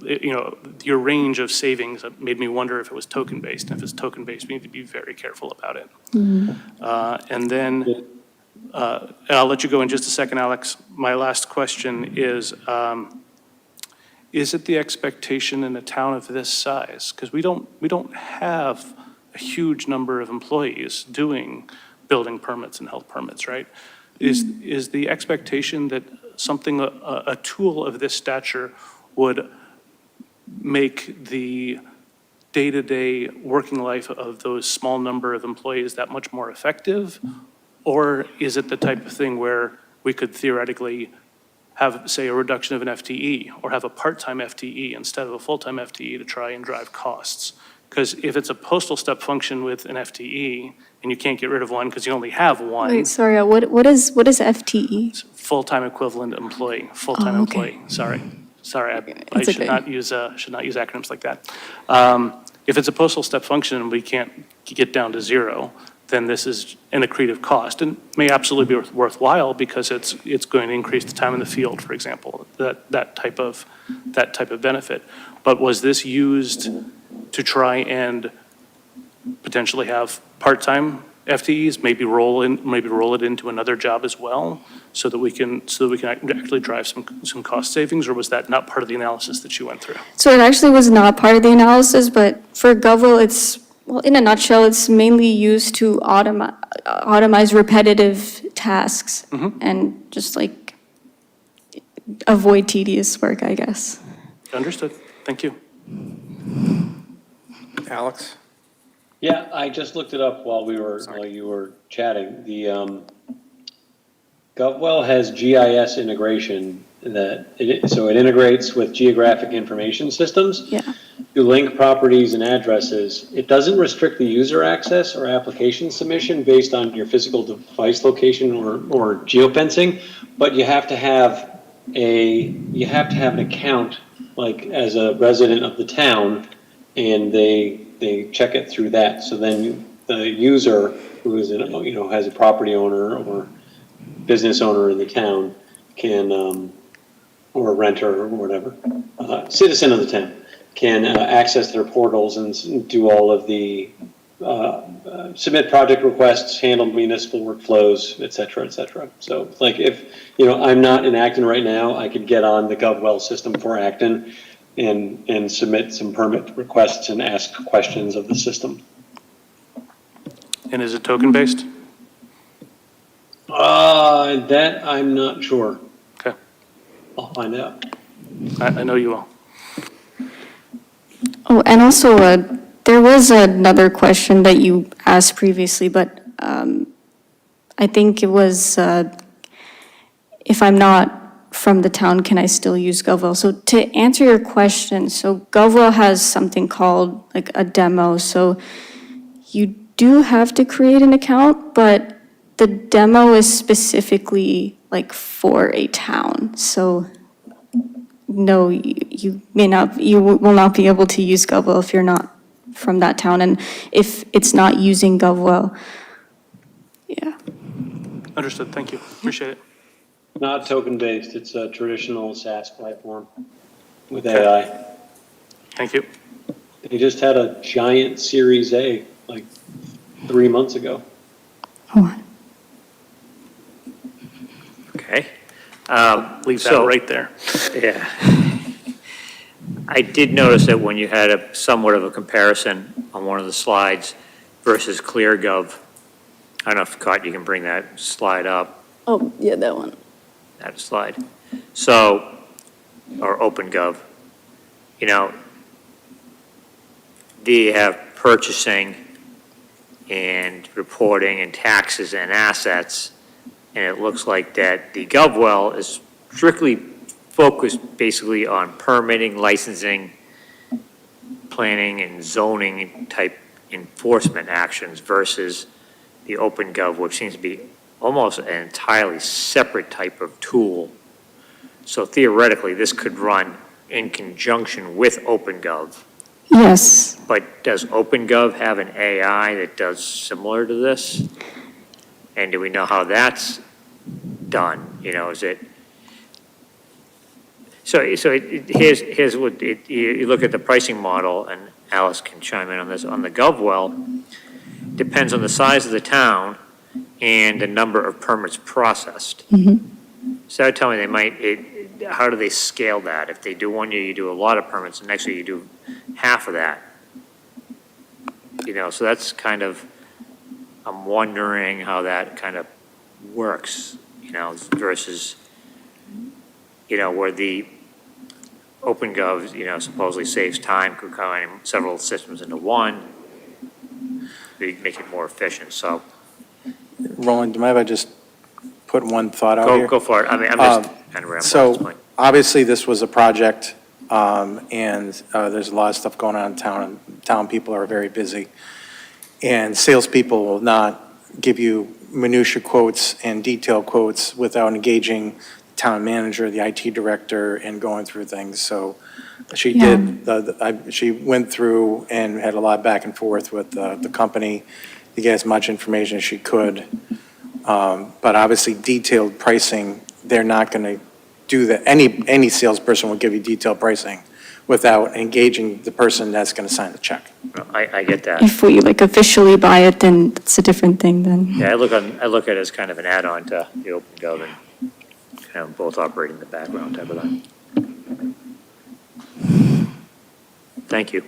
you know, your range of savings made me wonder if it was token-based. And if it's token-based, we need to be very careful about it. And then, and I'll let you go in just a second, Alex. My last question is it the expectation in a town of this size? Because we don't have a huge number of employees doing building permits and health permits, right? Is the expectation that something, a tool of this stature would make the day-to-day working life of those small number of employees that much more effective? Or is it the type of thing where we could theoretically have, say, a reduction of an FTE or have a part-time FTE instead of a full-time FTE to try and drive costs? Because if it's a postal step function with an FTE and you can't get rid of one because you only have one. Wait, sorry, what is FTE? It's full-time equivalent employee, full-time Oh, okay. employee. Sorry, I It's should okay. not use acronyms like that. If it's a postal step function and we can't get down to zero, then this is an accretive cost and may absolutely be worthwhile because it's going to increase the time in the field, for example, that type of benefit. But was this used to try and potentially have part-time FTEs, maybe roll it into another job as well, so that we can actually drive some cost savings, or was that not part of the analysis that you went through? So it actually was not part of the analysis, but for GovWell, it's, well, in a nutshell, it's mainly used to automate repetitive tasks and just like avoid tedious work, I guess. Understood. Thank you. Alex? Yeah, I just looked it up while you were chatting. The GovWell has GIS integration so it integrates with geographic information systems. Yeah. To link properties and addresses. It doesn't restrict the user access or application submission based on your physical device location or geofencing, but you have to have an account, like as a resident of the town, and they check it through that. So then the user who is has a property owner or business owner in the town can, or a renter or whatever, citizen of the town, can access their portals and do all of the, submit project requests, handle municipal workflows, et cetera, et cetera. So like if, I'm not in Acton right now, I could get on the GovWell system for Acton and submit some permit requests and ask questions of the system. And is it token-based? That I'm not sure. Okay. I'll find out. I know you will. Oh, and also, there was another question that you asked previously, but I think it was, if I'm not from the town, can I still use GovWell? So to answer your question, so GovWell has something called like a demo. So you do have to create an account, but the demo is specifically like for a town. So no, you will not be able to use GovWell if you're not from that town, and if it's not using GovWell, yeah. Understood, thank you, appreciate it. Not token-based, it's a traditional SaaS platform with AI. Thank you. They just had a giant Series A, like 3 months ago. Oh, Okay. Leave that So- right there. Yeah. I did notice that when you had a somewhat of a comparison on one of the slides versus ClearGov, I don't know if, Scott, you can bring that slide up, oh, yeah, that one. that slide. So, or OpenGov, you know, they have purchasing and reporting and taxes and assets, and it looks like that the GovWell is strictly focused basically on permitting, licensing, planning, and zoning type enforcement actions versus the OpenGov, which seems to be almost an entirely separate type of tool. So theoretically, this could run in conjunction with OpenGov. Yes. But does OpenGov have an AI that does similar to this? And do we know how that's done? You know, is it? Here's what, you look at the pricing model, and Alice can chime in on this, on the GovWell, depends on the size of the town and the number of permits processed. So that would tell me they might, how do they scale that? If they do one year, you do a lot of permits, and next year you do half of that. You know, so that's kind of, I'm wondering how that kind of works, you know, versus, you know, where the OpenGov, you know, supposedly saves time, could combine several systems into one, they make it more efficient, so Roland, do you mind if I just put one thought out here? go for it. I mean, I'm just kind of rambling at this So, point. obviously, this was a project, and there's a lot of stuff going on in town, and town people are very busy. And salespeople will not give you minutia quotes and detailed quotes without engaging the town manager, the IT director, and going through things. So she did, she went through and had a lot of back and forth with the company to get as much information as she could. But obviously, detailed pricing, they're not going to do that. Any salesperson will give you detailed pricing without engaging the person that's going to sign the check. I get that. If we like officially buy it, then it's a different thing then. Yeah, I look at it as kind of an add-on to the OpenGov and kind of both operate in the background type of thing. Thank you.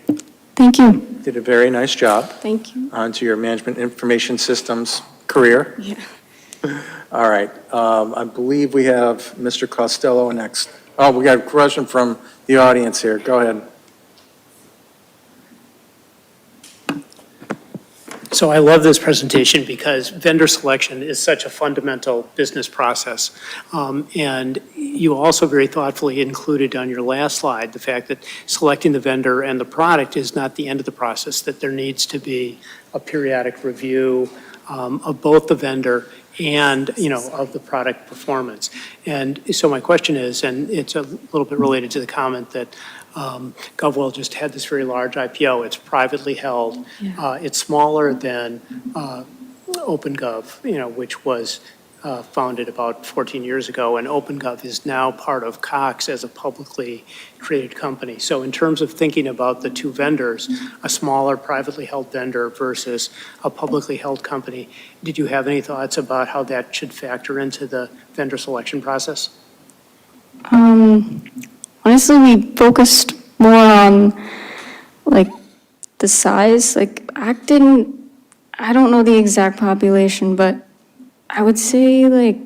Thank you. Did a very nice job Thank you. onto your management information systems career. Yeah. All right, I believe we have Mr. Costello next. Oh, we got a question from the audience here. Go ahead. So I love this presentation because vendor selection is such a fundamental business process. And you also very thoughtfully included on your last slide the fact that selecting the vendor and the product is not the end of the process, that there needs to be a periodic review of both the vendor and, you know, of the product performance. And so my question is, and it's a little bit related to the comment that GovWell just had this very large IPO. It's privately held. It's smaller than OpenGov, you know, which was founded about 14 years ago, and OpenGov is now part of Cox as a publicly traded company. So in terms of thinking about the two vendors, a smaller privately held vendor versus a publicly held company, did you have any thoughts about how that should factor into the vendor selection process? Honestly, we focused more on like the size, like Acton, I don't know the exact population, but I would say like,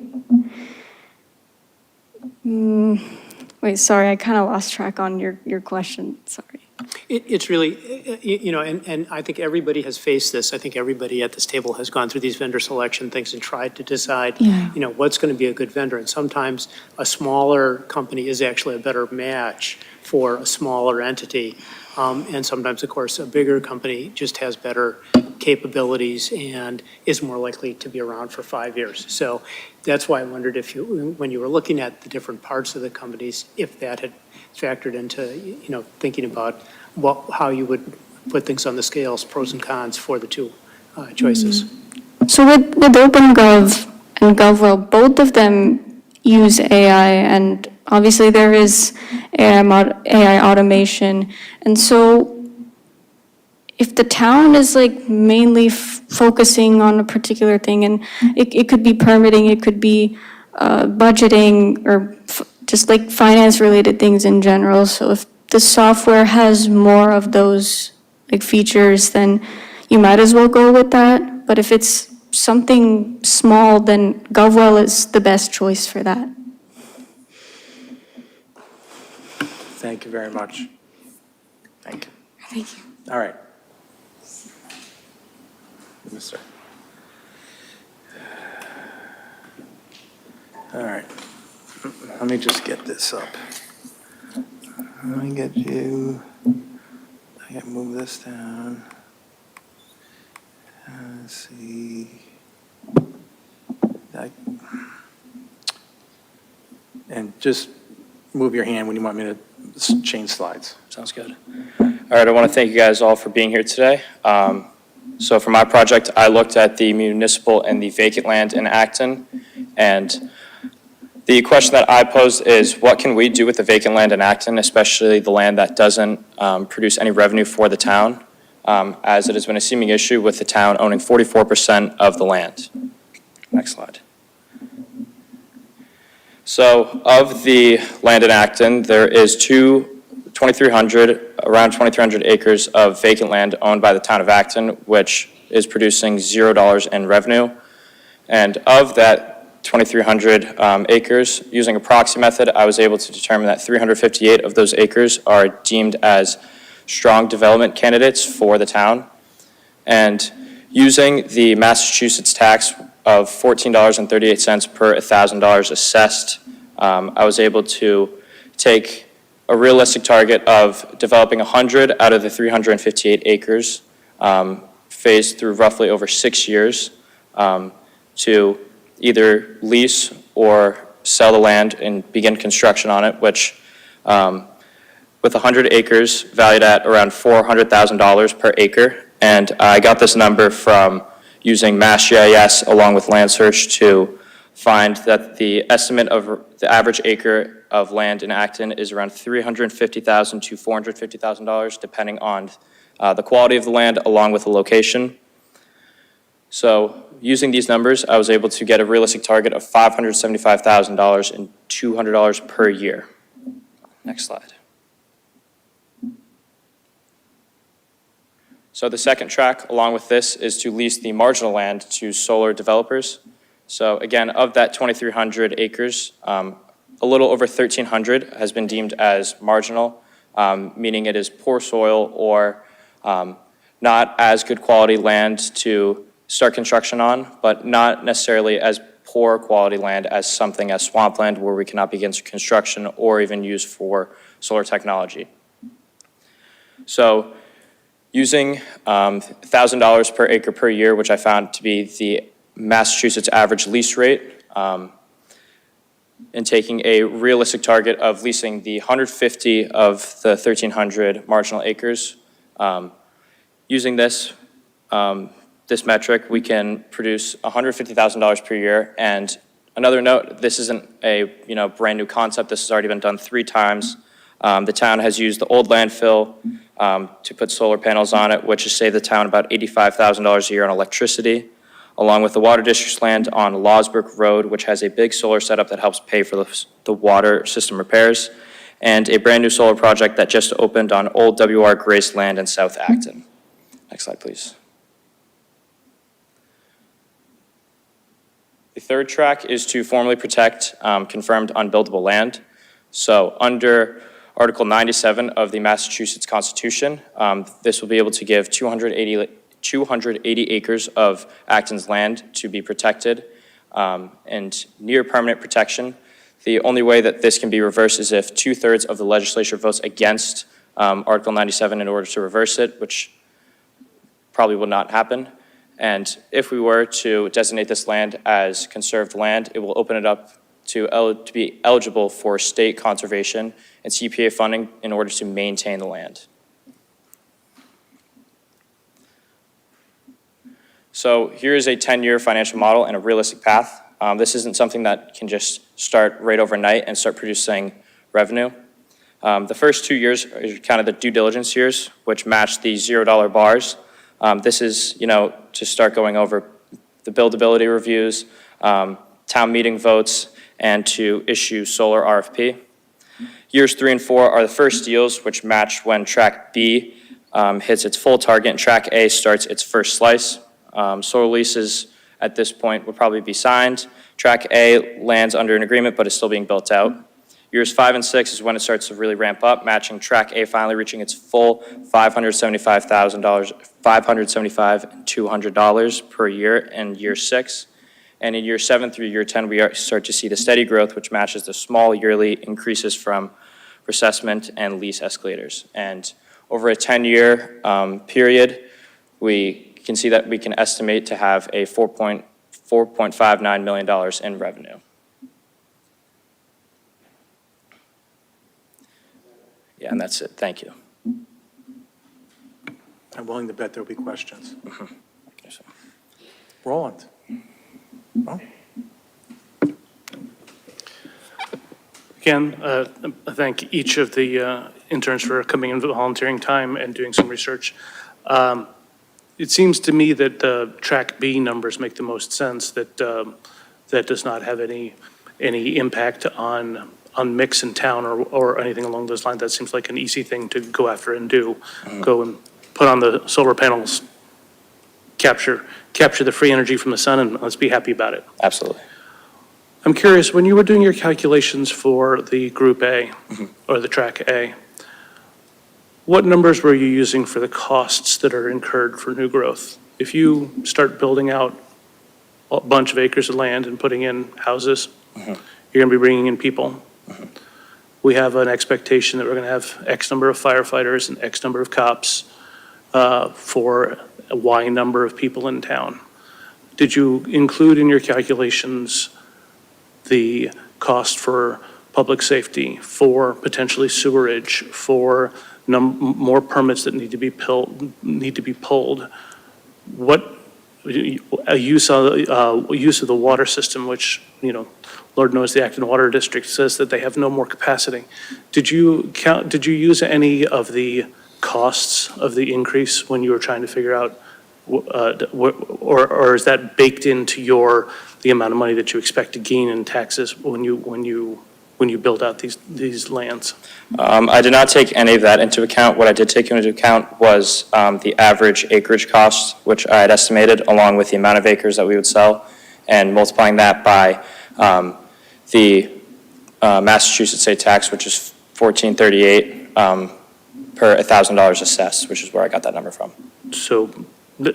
wait, sorry, I kind of lost track on your question, sorry. It's really, you know, and I think everybody has faced this. I think everybody at this table has gone through these vendor selection things and tried to decide, Yeah. you know, what's going to be a good vendor. And sometimes a smaller company is actually a better match for a smaller entity. And sometimes, of course, a bigger company just has better capabilities and is more likely to be around for 5 years. So that's why I wondered if you, when you were looking at the different parts of the companies, if that had factored into, thinking about how you would put things on the scales, pros and cons for the two choices. So with OpenGov and GovRel, both of them use AI, and obviously there is AI automation. And so if the town is like mainly focusing on a particular thing, and it could be permitting, it could be budgeting, or just like finance-related things in general. So if the software has more of those like features, then you might as well go with that. But if it's something small, then GovRel is the best choice for that. Thank you very much. Thank you. Thank you. All right. Mister. All right. Let me just get this up. Let me get you, I can move this down. Let's see. And just move your hand when you want me to change slides. Sounds good. All right, I want to thank you guys all for being here today. So for my project, I looked at the municipal and the vacant land in Acton, and the question that I posed is, what can we do with the vacant land in Acton, especially the land that doesn't produce any revenue for the town, as it has been a seeming issue with the town owning 44% of the land. Next slide. So of the land in Acton, there is around 2,300 acres of vacant land owned by the town of Acton, which is producing $0 in revenue. And of that 2,300 acres, using a proxy method, I was able to determine that 358 of those acres are deemed as strong development candidates for the town. And using the Massachusetts tax of $14.38 per $1,000 assessed, I was able to take a realistic target of developing 100 out of the 358 acres, phased through roughly over 6 years, to either lease or sell the land and begin construction on it, which with 100 acres valued at around $400,000 per acre. And I got this number from using MassGIS along with Land Search to find that the estimate of the average acre of land in Acton is around $350,000 to $450,000, depending on the quality of the land along with the location. So using these numbers, I was able to get a realistic target of $575,000 and $200 per year. Next slide. So the second track along with this is to lease the marginal land to solar developers. So again, of that 2,300 acres, a little over 1,300 has been deemed as marginal, meaning it is poor soil or not as good quality land to start construction on, but not necessarily as poor quality land as something as swampland where we cannot begin construction or even use for solar technology. So using $1,000 per acre per year, which I found to be the Massachusetts average lease rate, and taking a realistic target of leasing the 150 of the 1,300 marginal acres. Using this metric, we can produce $150,000 per year. And another note, this isn't a brand new concept. This has already been done 3 times. The town has used the old landfill to put solar panels on it, which has saved the town about $85,000 a year on electricity, along with the water district's land on Lawsbrook Road, which has a big solar setup that helps pay for the water system repairs, and a brand new solar project that just opened on Old W.R. Grace land in South Acton. Next slide, please. The third track is to formally protect confirmed unbuildable land. So under Article 97 of the Massachusetts Constitution, this will be able to give 280 acres of Acton's land to be protected and near permanent protection. The only way that this can be reversed is if 2/3 of the legislature votes against Article 97 in order to reverse it, which probably will not happen. And if we were to designate this land as conserved land, it will open it up to be eligible for state conservation and CPA funding in order to maintain the land. So here is a 10-year financial model and a realistic path. This isn't something that can just start right overnight and start producing revenue. The first 2 years are kind of the due diligence years, which match the $0 bars. This is, to start going over the buildability reviews, town meeting votes, and to issue solar RFP. Years 3 and 4 are the first deals, which match when Track B hits its full target and Track A starts its first slice. Solar leases at this point will probably be signed. Track A lands under an agreement, but is still being built out. Years 5 and 6 is when it starts to really ramp up, matching Track A finally reaching its full $575,000, $575 and $200 per year in year 6. And in year 7 through year 10, we start to see the steady growth, which matches the small yearly increases from reassessment and lease escalators. And over a 10-year period, we can see that we can estimate to have a $4.59 million in revenue. Yeah, and that's it. Thank you. I'm willing to bet there'll be questions. Okay, so. Roland? No? Again, I thank each of the interns for coming in, volunteering time, and doing some research. It seems to me that the Track B numbers make the most sense, that that does not have any impact on mix in town or anything along those lines. That seems like an easy thing to go after and do. Go and put on the solar panels, capture the free energy from the sun, and let's be happy about it. Absolutely. I'm curious, when you were doing your calculations for the Group A, or the Track A, what numbers were you using for the costs that are incurred for new growth? If you start building out a bunch of acres of land and putting in houses, you're going to be bringing in people. We have an expectation that we're going to have X number of firefighters and X number of cops for a Y number of people in town. Did you include in your calculations the cost for public safety, for potentially sewerage, for more permits that need to be pulled? What a use of the water system, which, Lord knows the Acton Water District says that they have no more capacity. Did you use any of the costs of the increase when you were trying to figure out, or is that baked into the amount of money that you expect to gain in taxes when you build out these lands? I did not take any of that into account. What I did take into account was the average acreage cost, which I had estimated, along with the amount of acres that we would sell, and multiplying that by the Massachusetts state tax, which is $14.38 per $1,000 assessed, which is where I got that number from. So,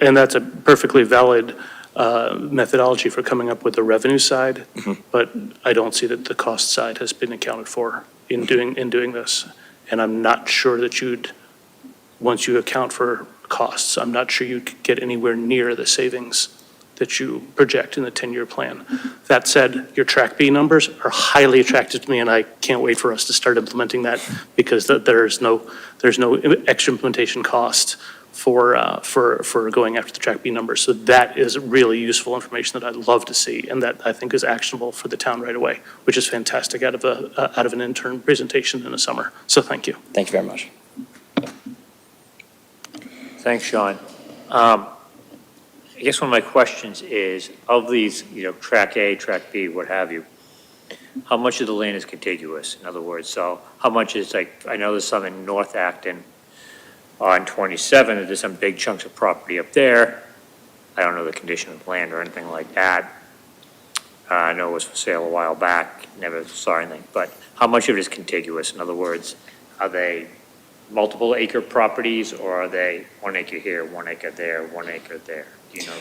and that's a perfectly valid methodology for coming up with the revenue side, but I don't see that the cost side has been accounted for in doing this. And I'm not sure that once you account for costs, I'm not sure you could get anywhere near the savings that you project in the 10-year plan. That said, your Track B numbers are highly attractive to me, and I can't wait for us to start implementing that, because there's no extra implementation cost for going after the Track B numbers. So that is really useful information that I'd love to see, and that I think is actionable for the town right away, which is fantastic out of an intern presentation in the summer. So thank you. Thank you very much. Thanks, Sean. I guess one of my questions is, of these, Track A, Track B, what have you, how much of the land is contiguous? In other words, so how much is, I know there's some in North Acton on 27, and there's some big chunks of property up there. I don't know the condition of the land or anything like that. I know it was for sale a while back, never saw anything, but how much of it is contiguous? In other words, are they multiple acre properties, or are they 1 acre here, 1 acre there, 1 acre there? Do you know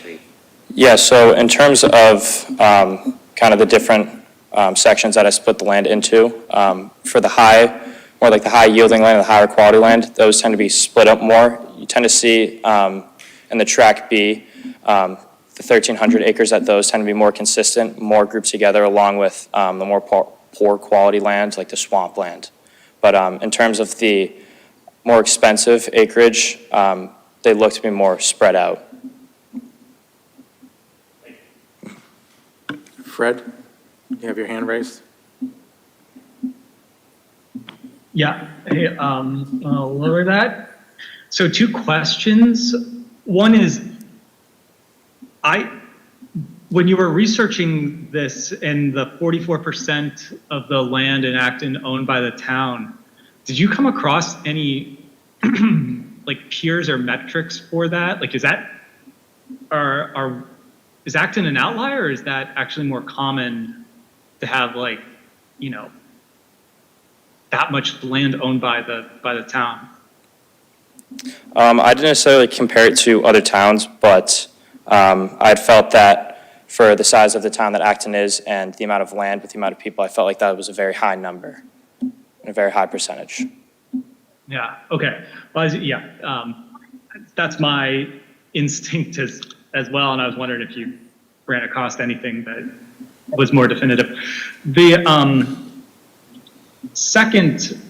Yeah, so in terms of kind of the different sections that I split the land into, for more like the high yielding land and the higher quality land, those tend to be split up more. You tend to see And the Track B, the 1,300 acres at those tend to be more consistent, more grouped together, along with the more poor quality land, like the swampland. But in terms of the more expensive acreage, they look to be more spread out. Fred, you have your hand raised? Yeah, hey, I'll lower that. So 2 questions. One is, when you were researching this and the 44% of the land in Acton owned by the town, did you come across any like peers or metrics for that? Like, is Acton an outlier, or is that actually more common to have, like, you know, that much land owned by the town? I didn't necessarily compare it to other towns, but I'd felt that for the size of the town that Acton is and the amount of land with the amount of people, I felt like that was a very high number and a very high percentage. Yeah, okay. Well, that's my instinct as well, and I was wondering if you ran across anything that was more definitive. The second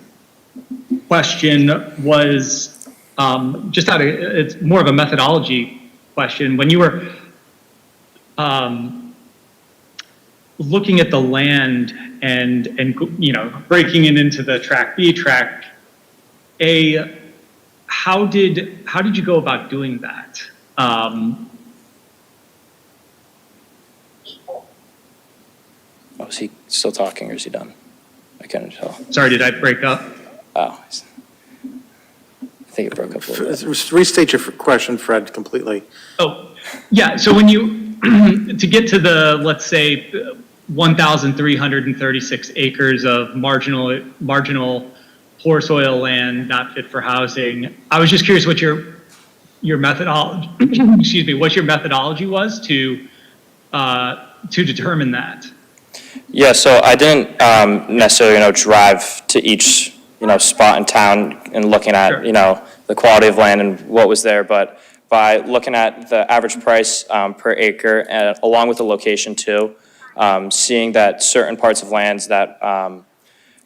question was it's more of a methodology question. When you were looking at the land and you know, breaking it into the Track B, Track A, how did you go about doing that? Is he still talking or is he done? I couldn't tell. Sorry, did I break up? Oh, I think it broke up a little bit. Restate your question, Fred, completely. Oh, yeah, so when you, to get to the, let's say, 1,336 acres of marginal poor soil land not fit for housing, I was just curious what your methodology, excuse me, what your methodology was to determine that. Yeah, so I didn't necessarily, drive to each, spot in town and looking at, Sure. The quality of land and what was there, but by looking at the average price per acre, and along with the location too, seeing that certain parts of lands that, kind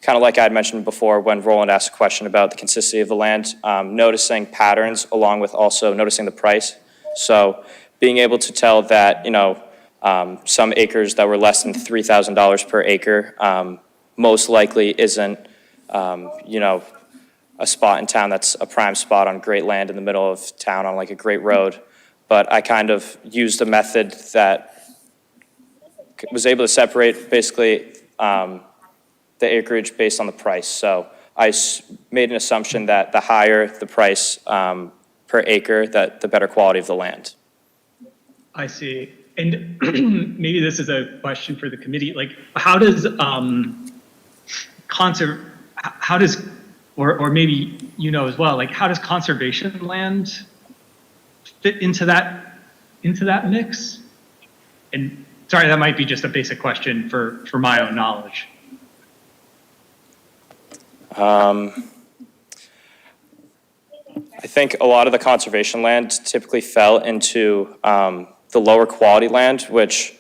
of like I had mentioned before when Roland asked a question about the consistency of the land, noticing patterns along with also noticing the price. So being able to tell that, some acres that were less than $3,000 per acre most likely isn't, a spot in town that's a prime spot on great land in the middle of town on like a great road. But I kind of used a method that was able to separate basically the acreage based on the price. So I made an assumption that the higher the price per acre, that the better quality of the land. I see. And maybe this is a question for the committee. Like, how does or maybe as well, like, how does conservation land fit into that mix? And sorry, that might be just a basic question for my own knowledge. I think a lot of the conservation land typically fell into the lower quality land, which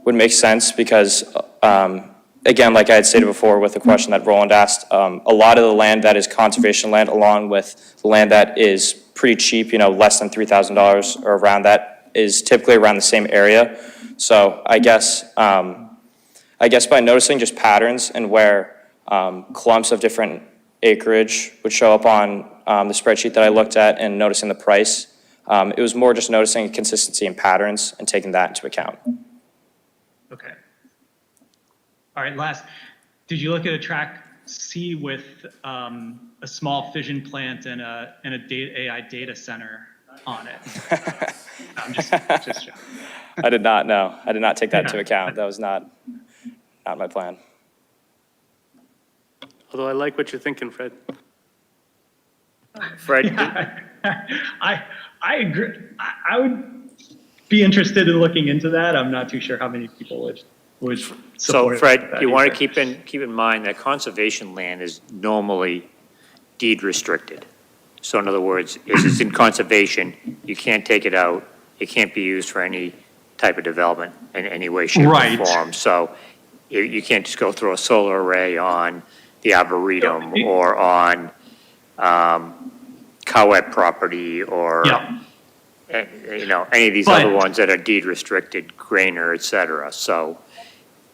would make sense because, again, like I had stated before with the question that Roland asked, a lot of the land that is conservation land, along with the land that is pretty cheap, less than $3,000 or around that, is typically around the same area. So I guess by noticing just patterns and where clumps of different acreage would show up on the spreadsheet that I looked at and noticing the price, it was more just noticing consistency and patterns and taking that into account. Okay. All right, last, did you look at a Track C with a small fission plant and a AI data center on it? I'm just joking. I did not know. I did not take that into account. That was not my plan. Although I like what you're thinking, Fred. Fred, I agree. I would be interested in looking into that. I'm not too sure how many people would so support Fred, that you want to either. keep in mind that conservation land is normally deed restricted. So in other words, if it's in conservation, you can't take it out. It can't be used for any type of development in any way, shape, Right. or form. So you can't just go throw a solar array on the Arboretum or on Cowett property or, Yeah. any of these But- other ones that are deed restricted, Grainer, et cetera. So,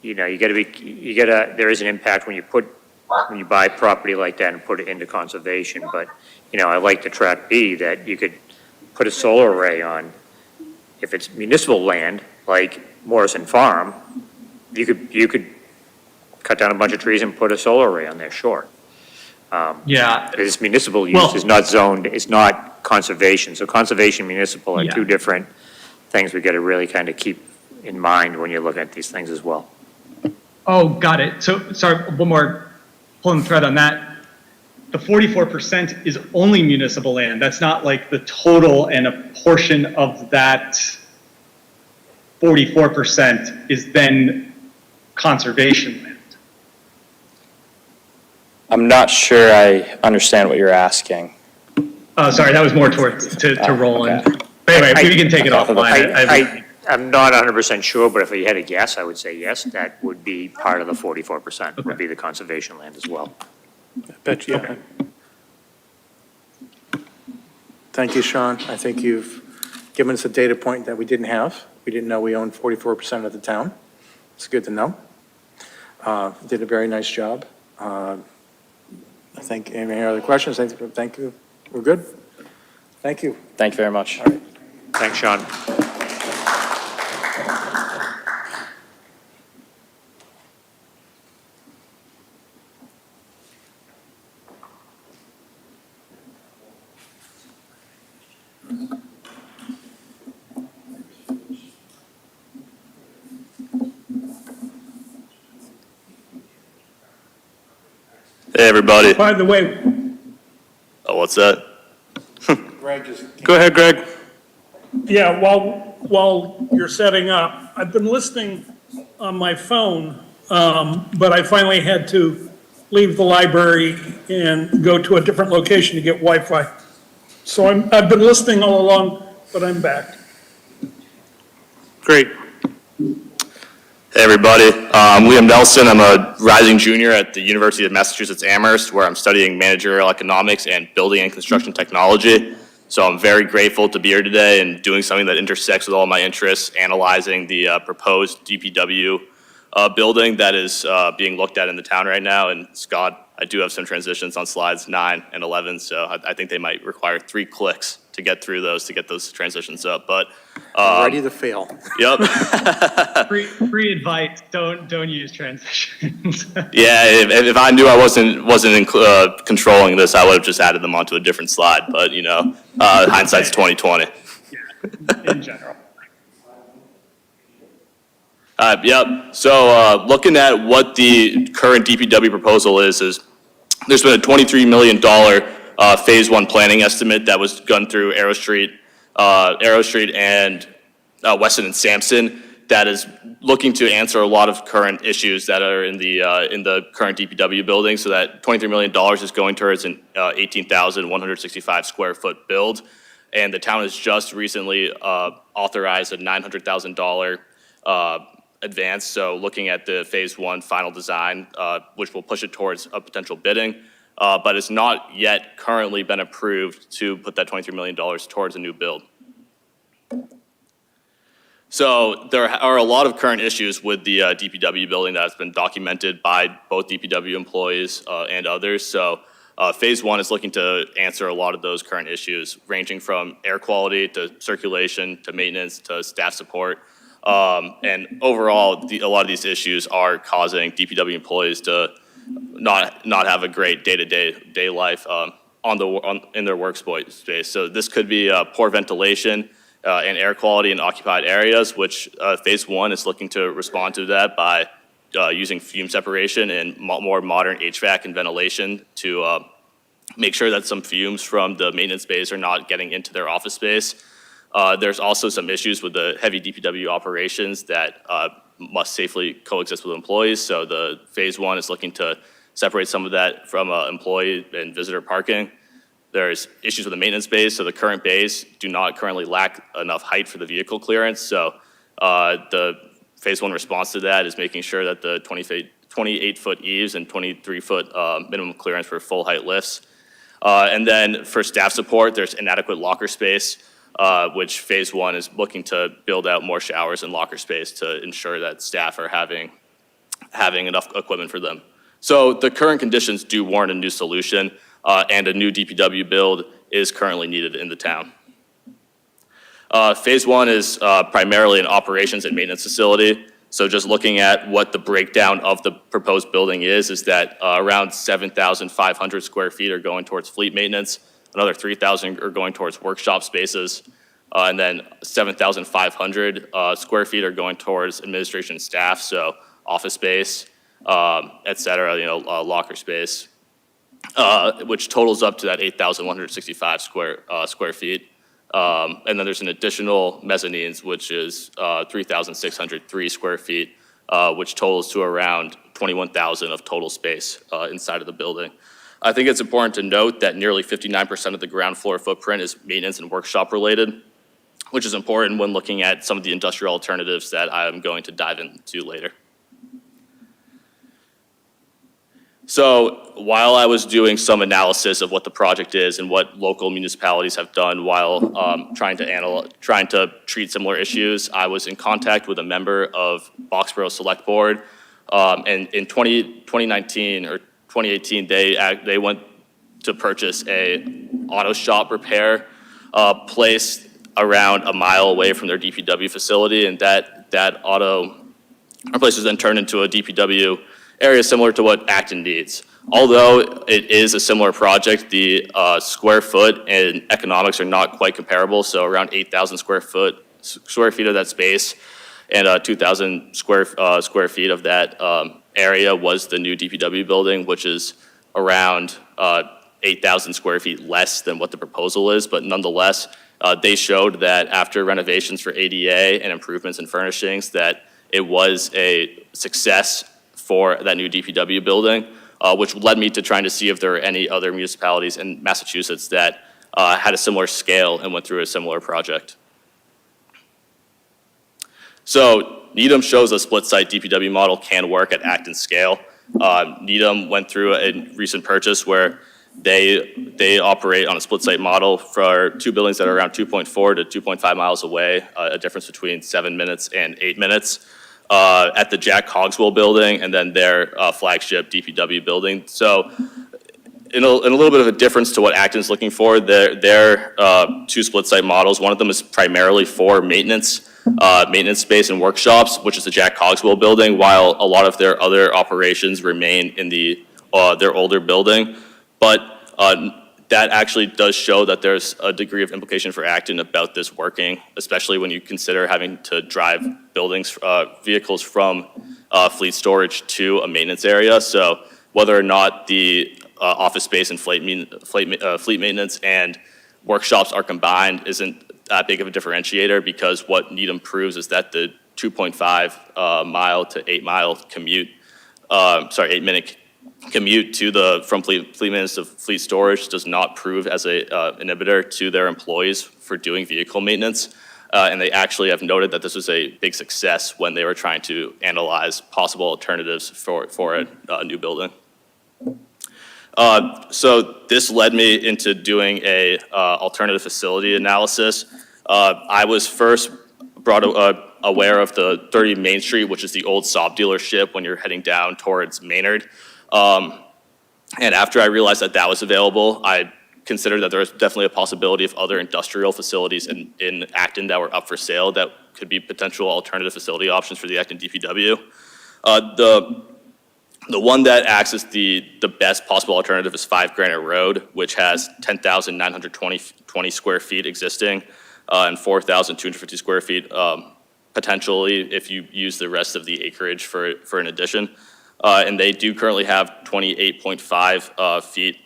there is an impact when you buy property like that and put it into conservation. But, I like the track B that you could put a solar array on. If it's municipal land, like Morrison Farm, you could cut down a bunch of trees and put a solar array on there, sure. Yeah. This municipal use Well- is not zoned, it's not conservation. So conservation, municipal are Yeah. two different things we got to really kind of keep in mind when you're looking at these things as well. Oh, got it. So, sorry, one more pulling the thread on that. The 44% is only municipal land. That's not like the total, and a portion of that 44% is then conservation land. I'm not sure I understand what you're asking. Sorry, that was more towards, to Roland. But anyway, we can take it offline. I'm not 100% sure, but if I had a guess, I would say yes, that would be part of the 44%, would be the conservation land as well. Bet you. Okay. Thank you, Sean. I think you've given us a data point that we didn't have. We didn't know we owned 44% of the town. It's good to know. Did a very nice job. I think, any other questions? Thank you. We're good? Thank you. Thank you very much. Thanks, Sean. Hey, everybody. By the way, Oh, what's that? Greg just. Go ahead, Greg. yeah, while you're setting up, I've been listening on my phone, but I finally had to leave the library and go to a different location to get Wi-Fi. So I've been listening all along, but I'm back. Great. Hey, everybody. Liam Nelson. I'm a rising junior at the University of Massachusetts Amherst, where I'm studying managerial economics and building and construction technology. So I'm very grateful to be here today and doing something that intersects with all my interests, analyzing the proposed DPW building that is being looked at in the town right now. And Scott, I do have some transitions on slides 9 and 11, so I think they might require 3 clicks to get through those, to get those transitions up. But Ready to fail. Yep. Free advice, don't use transitions. Yeah, if I knew I wasn't controlling this, I would have just added them onto a different slide. But hindsight's 20/20. Yeah, in general. Yep. So looking at what the current DPW proposal is there's been a $23 million Phase 1 planning estimate that was done through Arrow Street and Weston and Sampson that is looking to answer a lot of current issues that are in the current DPW building. So that $23 million is going towards an 18,165 square foot build. And the town has just recently authorized a $900,000 advance. So looking at the Phase 1 final design, which will push it towards a potential bidding. But it's not yet currently been approved to put that $23 million towards a new build. So there are a lot of current issues with the DPW building that has been documented by both DPW employees and others. So Phase 1 is looking to answer a lot of those current issues, ranging from air quality to circulation to maintenance to staff support. And overall, a lot of these issues are causing DPW employees to not have a great day-to-day life in their workspace. So this could be poor ventilation and air quality in occupied areas, which Phase 1 is looking to respond to that by using fume separation and more modern HVAC and ventilation to make sure that some fumes from the maintenance bays are not getting into their office space. There's also some issues with the heavy DPW operations that must safely coexist with employees. So the Phase 1 is looking to separate some of that from employee and visitor parking. There's issues with the maintenance bays, so the current bays do not currently lack enough height for the vehicle clearance. So the phase one response to that is making sure that the 28-foot eaves and 23-foot minimum clearance for full height lifts. And then for staff support, there's inadequate locker space, which phase one is looking to build out more showers and locker space to ensure that staff are having enough equipment for them. So the current conditions do warrant a new solution, and a new DPW build is currently needed in the town. Phase one is primarily an operations and maintenance facility. So just looking at what the breakdown of the proposed building is that around 7,500 square feet are going towards fleet maintenance, another 3,000 are going towards workshop spaces, and then 7,500 square feet are going towards administration staff, so office space, et cetera, locker space, which totals up to that 8,165 square feet. And then there's an additional mezzanines, which is 3,603 square feet, which totals to around 21,000 of total space inside of the building. I think it's important to note that nearly 59% of the ground floor footprint is maintenance and workshop related, which is important when looking at some of the industrial alternatives that I'm going to dive into later. So while I was doing some analysis of what the project is and what local municipalities have done while trying to treat similar issues, I was in contact with a member of Boxborough Select Board. And in 2019 or 2018, they went to purchase a auto shop repair place around a mile away from their DPW facility, and that auto place was then turned into a DPW area similar to what Acton needs. Although it is a similar project, the square foot and economics are not quite comparable. So around 8,000 square feet of that space, and 2,000 square feet of that area was the new DPW building, which is around 8,000 square feet less than what the proposal is. But nonetheless, they showed that after renovations for ADA and improvements in furnishings, that it was a success for that new DPW building, which led me to trying to see if there are any other municipalities in Massachusetts that had a similar scale and went through a similar project. So Needham shows a split-site DPW model can work at Acton scale. Needham went through a recent purchase where they operate on a split-site model for two buildings that are around 2.4 to 2.5 miles away, a difference between 7 minutes and 8 minutes. At the Jack Cogswell building and then their flagship DPW building. So in a little bit of a difference to what Acton's looking for, their two split site models, one of them is primarily for maintenance space and workshops, which is the Jack Cogswell building, while a lot of their other operations remain in their older building. But that actually does show that there's a degree of implication for Acton about this working, especially when you consider having to drive vehicles from fleet storage to a maintenance area. So whether or not the office space and fleet maintenance and workshops are combined isn't that big of a differentiator, because what Needham proves is that the 2.5 mile to 8 mile commute, 8 minute commute from fleet maintenance to fleet storage does not prove as a inhibitor to their employees for doing vehicle maintenance. And they actually have noted that this was a big success when they were trying to analyze possible alternatives for a new building. So this led me into doing a alternative facility analysis. I was first brought aware of the 30 Main Street, which is the old Saab dealership when you're heading down towards Maynard. And after I realized that that was available, I considered that there was definitely a possibility of other industrial facilities in Acton that were up for sale that could be potential alternative facility options for the Acton DPW. The one that acts as the best possible alternative is 5 Granite Road, which has 10,920 square feet existing and 4,250 square feet potentially if you use the rest of the acreage for an addition. And they do currently have 28.5 feet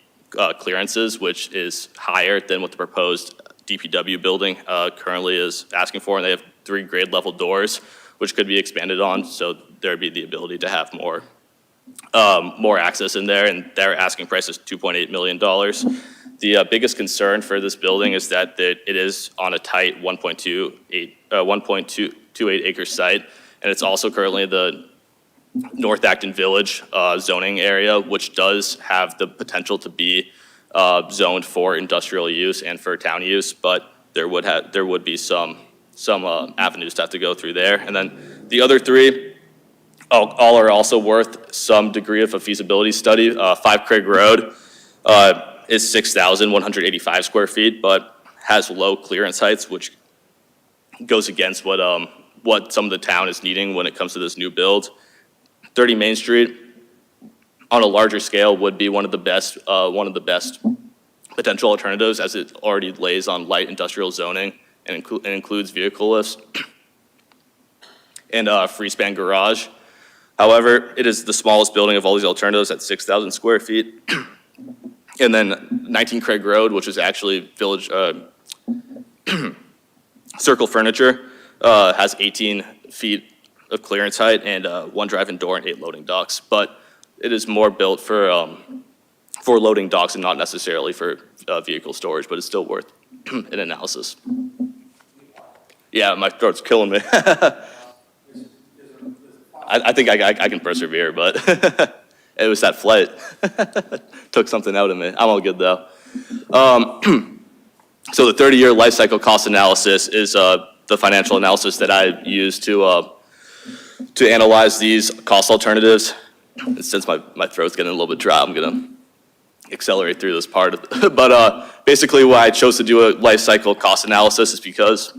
clearances, which is higher than what the proposed DPW building currently is asking for. And they have 3 grade level doors, which could be expanded on. So there'd be the ability to have more more access in there, and their asking price is $2.8 million. The biggest concern for this building is that it is on a tight 1.28 acre site, and it's also currently the North Acton Village zoning area, which does have the potential to be zoned for industrial use and for town use, but there would be some avenues to have to go through there. And then the other three, all are also worth some degree of a feasibility study. 5 Craig Road is 6,185 square feet, but has low clearance heights, which goes against what some of the town is needing when it comes to this new build. 30 Main Street, on a larger scale, would be one of the best potential alternatives, as it already lays on light industrial zoning and includes vehicle lifts and freespan garage. However, it is the smallest building of all these alternatives at 6,000 square feet. And then 19 Craig Road, which is actually Village Circle Furniture, has 18 feet of clearance height and 1 drive-in door and 8 loading docks. But it is more built for loading docks and not necessarily for vehicle storage, but it's still worth an analysis. Yeah, my throat's killing me. I think I can persevere, but it was that flight. Took something out of me. I'm all good though. So the 30-year life cycle cost analysis is the financial analysis that I use to analyze these cost alternatives. And since my throat's getting a little bit dry, I'm gonna accelerate through this part of it. But basically why I chose to do a life cycle cost analysis is because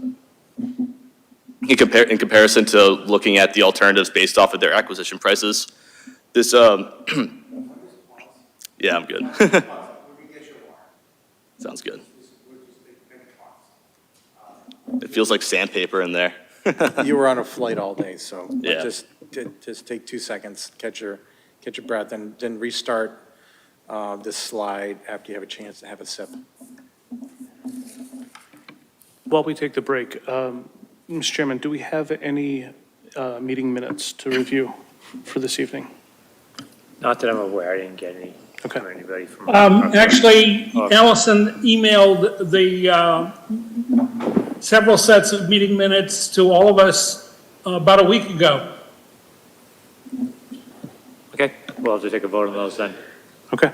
in comparison to looking at the alternatives based off of their acquisition prices, this, yeah, I'm good. Sounds good. It feels like sandpaper in there. You were on a flight all day, so Yeah. just take 2 seconds, catch your breath, and then restart this slide after you have a chance to have a sip. While we take the break, Mr. Chairman, do we have any meeting minutes to review for this evening? Not that I'm aware, I didn't get any Okay. from anybody from. Actually, Allison emailed the several sets of meeting minutes to all of us about a week ago. Okay, we'll have to take a vote on those then. Okay.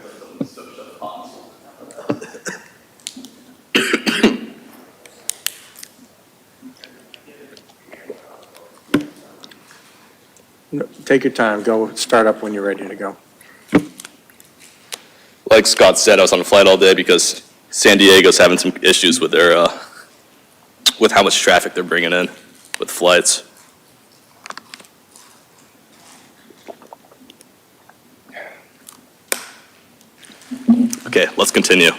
No, take your time, go start up when you're ready to go. Like Scott said, I was on a flight all day because San Diego's having some issues with their, with how much traffic they're bringing in with flights. Okay, let's continue.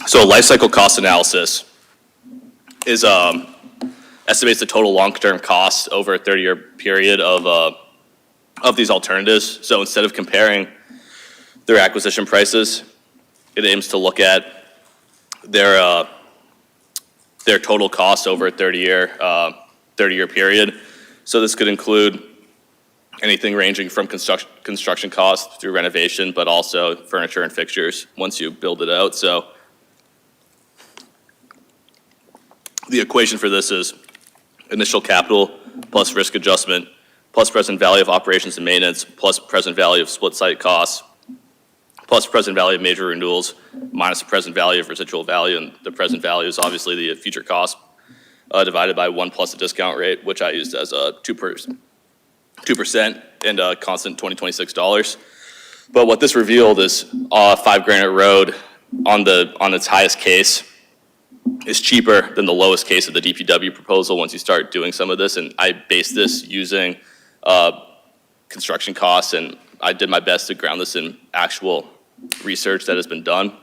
So a life cycle cost analysis is, estimates the total long-term cost over a 30-year period of these alternatives. So instead of comparing their acquisition prices, it aims to look at their total cost over a 30-year period. So this could include anything ranging from construction costs through renovation, but also furniture and fixtures once you build it out. So the equation for this is initial capital plus risk adjustment plus present value of operations and maintenance plus present value of split site costs plus present value of major renewals minus the present value of residual value, and the present value is obviously the future cost divided by 1 plus the discount rate, which I used as a 2% and a constant 2026 dollars. But what this revealed is 5 Granite Road on its highest case is cheaper than the lowest case of the DPW proposal once you start doing some of this. And I based this using construction costs, and I did my best to ground this in actual research that has been done.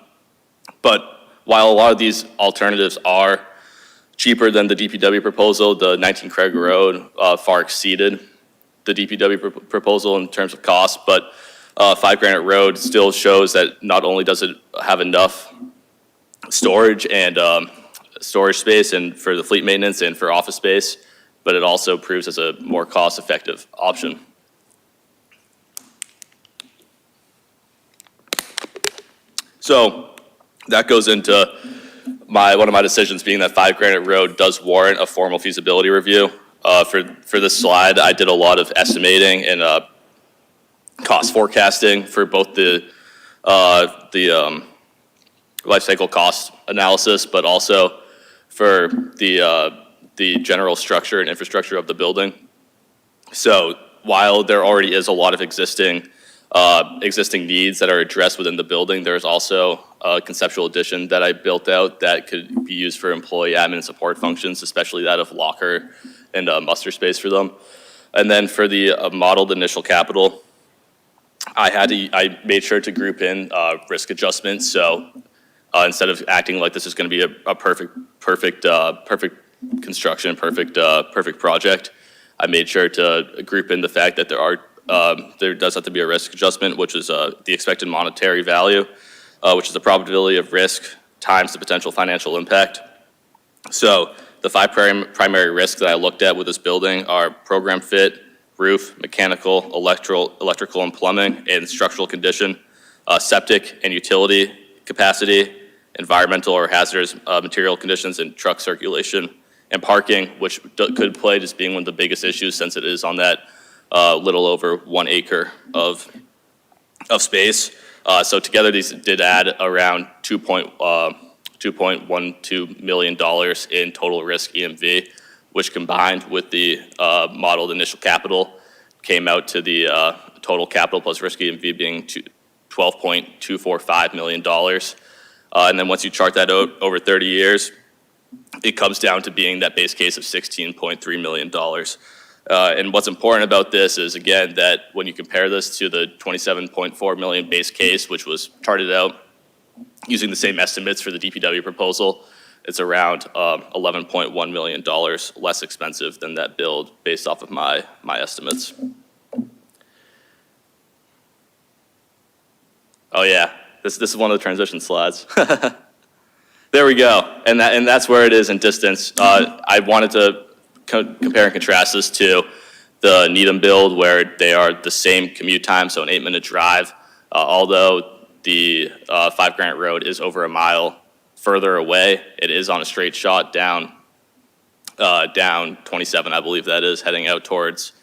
But while a lot of these alternatives are cheaper than the DPW proposal, the 19 Craig Road far exceeded the DPW proposal in terms of cost. But 5 Granite Road still shows that not only does it have enough storage and storage space and for the fleet maintenance and for office space, but it also proves as a more cost-effective option. So that goes into one of my decisions being that 5 Granite Road does warrant a formal feasibility review. For this slide, I did a lot of estimating and cost forecasting for both the life cycle cost analysis, but also for the general structure and infrastructure of the building. So while there already is a lot of existing needs that are addressed within the building, there's also a conceptual addition that I built out that could be used for employee admin and support functions, especially that of locker and muster space for them. And then for the modeled initial capital, I made sure to group in risk adjustments. So instead of acting like this is going to be a perfect construction, perfect project, I made sure to group in the fact that there does have to be a risk adjustment, which is the expected monetary value, which is the probability of risk times the potential financial impact. So the 5 primary risks that I looked at with this building are program fit, roof, mechanical, electrical and plumbing, and structural condition, septic and utility capacity, environmental or hazardous material conditions, and truck circulation, and parking, which could play as being one of the biggest issues since it is on that little over 1 acre of space. So together these did add around $2.12 million in total risk EMV, which combined with the modeled initial capital came out to the total capital plus risk EMV being $12.245 million. And then once you chart that out over 30 years, it comes down to being that base case of $16.3 million. And what's important about this is, again, that when you compare this to the $27.4 million base case, which was charted out using the same estimates for the DPW proposal, it's around $11.1 million less expensive than that build based off of my estimates. Oh yeah, this is one of the transition slides. There we go, and that's where it is in distance. I wanted to compare and contrast this to the Needham build, where they are the same commute time, so an 8-minute drive. Although the 5 Granite Road is over a mile further away, it is on a straight shot down 27, I believe that is, heading out towards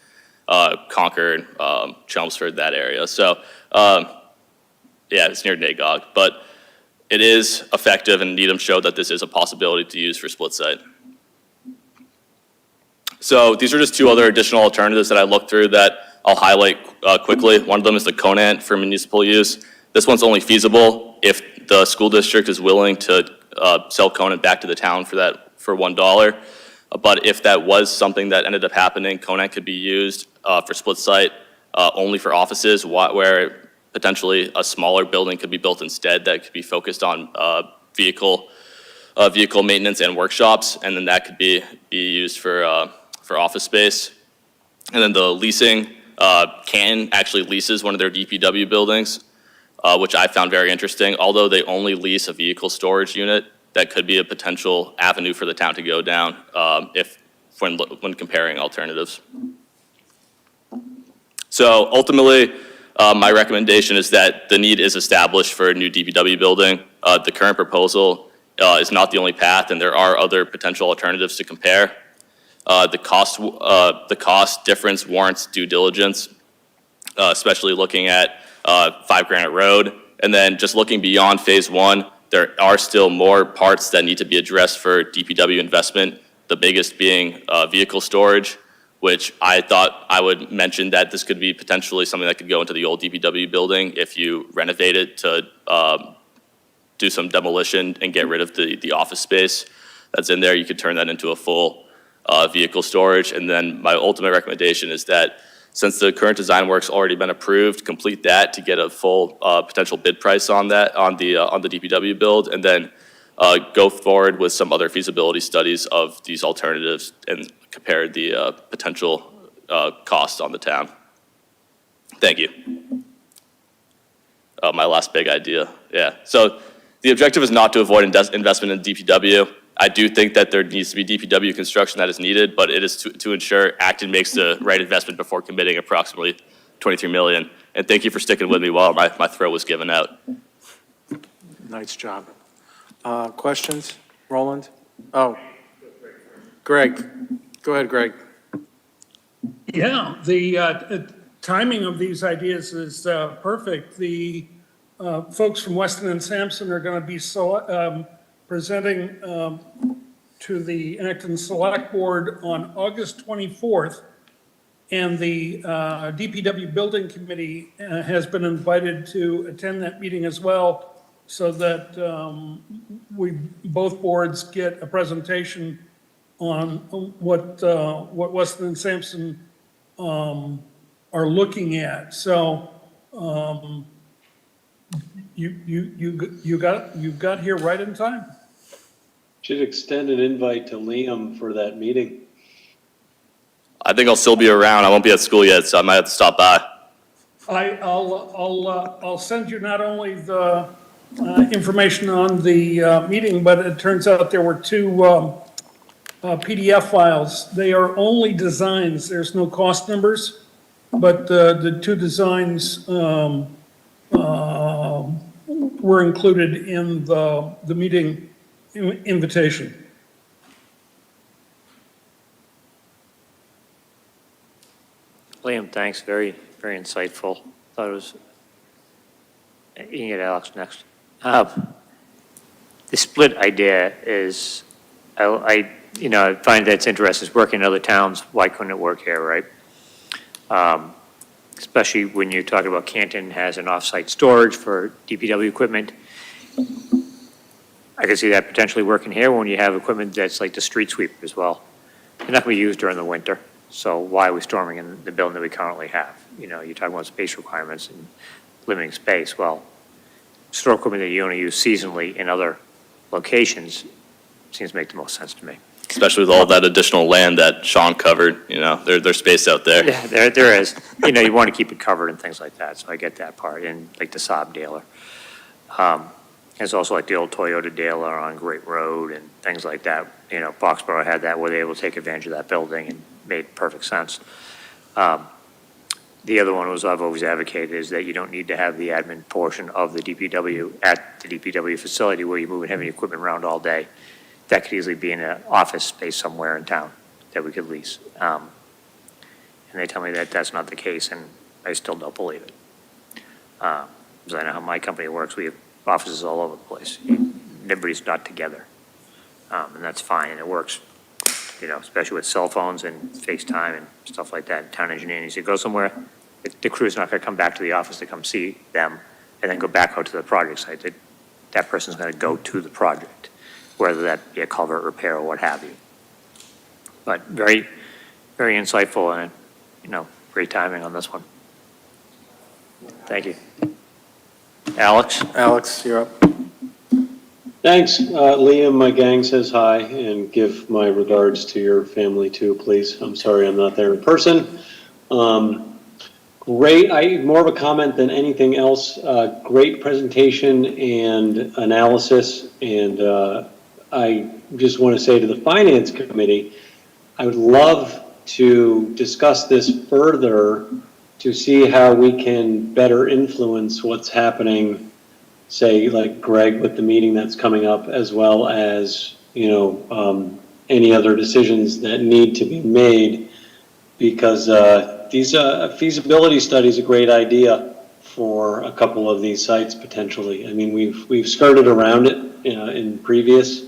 Concord, Chelmsford, that area. So yeah, it's near Nagog, but it is effective, and Needham showed that this is a possibility to use for split site. So these are just 2 other additional alternatives that I looked through that I'll highlight quickly. One of them is the Conant for municipal use. This one's only feasible if the school district is willing to sell Conant back to the town for $1. But if that was something that ended up happening, Conant could be used for split site only for offices, where potentially a smaller building could be built instead that could be focused on vehicle maintenance and workshops, and then that could be used for office space. And then the leasing, Canton actually leases one of their DPW buildings, which I found very interesting. Although they only lease a vehicle storage unit, that could be a potential avenue for the town to go down when comparing alternatives. So ultimately, my recommendation is that the need is established for a new DPW building. The current proposal is not the only path, and there are other potential alternatives to compare. The cost difference warrants due diligence, especially looking at 5 Granite Road. And then just looking beyond phase 1, there are still more parts that need to be addressed for DPW investment, the biggest being vehicle storage, which I thought I would mention that this could be potentially something that could go into the old DPW building if you renovate it to do some demolition and get rid of the office space that's in there. You could turn that into a full vehicle storage. And then my ultimate recommendation is that since the current design work's already been approved, complete that to get a full potential bid price on that, on the DPW build, and then go forward with some other feasibility studies of these alternatives and compare the potential cost on the town. Thank you. My last big idea, yeah. So the objective is not to avoid investment in DPW. I do think that there needs to be DPW construction that is needed, but it is to ensure Acton makes the right investment before committing approximately $23 million. And thank you for sticking with me while my throat was given out. Nice job. Questions? Roland? Oh. Greg. Go ahead, Greg. Yeah, the timing of these ideas is perfect. The folks from Weston and Sampson are going to be presenting to the Acton Select Board on August 24th. And the DPW Building Committee has been invited to attend that meeting as well, so that both boards get a presentation on what Weston and Sampson are looking at. So you got here right in time. Should extend an invite to Liam for that meeting. I think I'll still be around. I won't be at school yet, so I might have to stop by. I'll send you not only the information on the meeting, but it turns out there were two PDF files. They are only designs. There's no cost numbers, but the two designs were included in the meeting invitation. Liam, thanks. Very, very insightful. Thought it was, you can get Alex next. The split idea is, I find that's interesting. It's working in other towns. Why couldn't it work here, right? Especially when you're talking about Canton has an off-site storage for DPW equipment. I can see that potentially working here when you have equipment that's like the street sweeper as well. They're not going to be used during the winter. So why are we storming in the building that we currently have? You're talking about space requirements and limiting space. Well, store equipment that you only use seasonally in other locations seems to make the most sense to me. Especially with all that additional land that Sean covered, there's space out there. Yeah, there is. You want to keep it covered and things like that, so I get that part, and like the Saab dealer. It's also like the old Toyota dealer on Great Road and things like that. Foxborough had that where they were able to take advantage of that building and made perfect sense. The other one was I've always advocated is that you don't need to have the admin portion of the DPW at the DPW facility where you're moving heavy equipment around all day. That could easily be in an office space somewhere in town that we could lease. And they tell me that that's not the case, and I still don't believe it. Because I know how my company works. We have offices all over the place. Everybody's not together. And that's fine, and it works, especially with cell phones and FaceTime and stuff like that. Town engineering needs to go somewhere. The crew's not going to come back to the office to come see them and then go back out to the project site. That person's going to go to the project, whether that be a culvert repair or what have you. But very, very insightful and, great timing on this one. Thank you. Alex? Alex, you're up. Thanks. Liam, my gang says hi, and give my regards to your family too, please. I'm sorry I'm not there in person. Great, more of a comment than anything else. Great presentation and analysis, and I just want to say to the Finance Committee, I would love to discuss this further to see how we can better influence what's happening, say, like Greg with the meeting that's coming up, as well as, any other decisions that need to be made, because these feasibility study is a great idea for a couple of these sites potentially. I mean, we've skirted around it in previous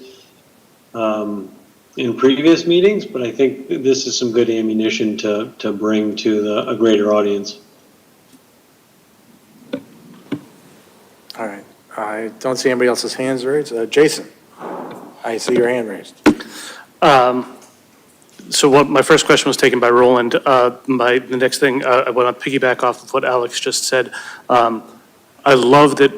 meetings, but I think this is some good ammunition to bring to a greater audience. All right. I don't see anybody else's hands raised. Jason, I see your hand raised. So my first question was taken by Roland. The next thing, I want to piggyback off of what Alex just said. I love that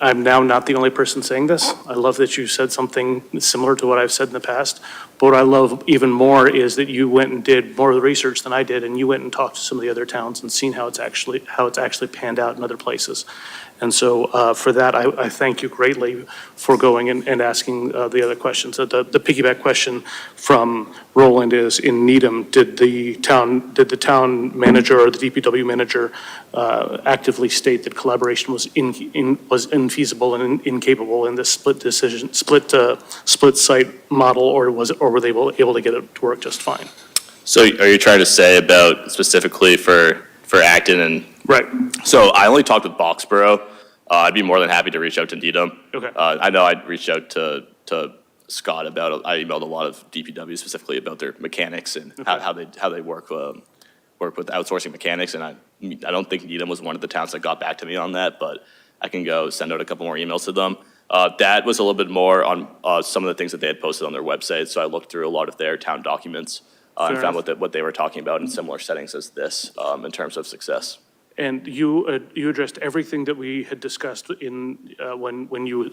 I'm now not the only person saying this. I love that you said something similar to what I've said in the past. But what I love even more is that you went and did more of the research than I did, and you went and talked to some of the other towns and seen how it's actually panned out in other places. And so for that, I thank you greatly for going and asking the other questions. The piggyback question from Roland is, in Needham, did the town manager or the DPW manager actively state that collaboration was infeasible and incapable in this split site model, or were they able to get it to work just fine? So are you trying to say about specifically for Acton and? Right. So I only talked with Boxborough. I'd be more than happy to reach out to Needham. Okay. I know I'd reached out to Scott I emailed a lot of DPW specifically about their mechanics and how they work with outsourcing mechanics. And I don't think Needham was one of the towns that got back to me on that, but I can go send out a couple more emails to them. That was a little bit more on some of the things that they had posted on their website. So I looked through a lot of their town documents and found what they were talking about in similar settings as this in terms of success. And you addressed everything that we had discussed in when you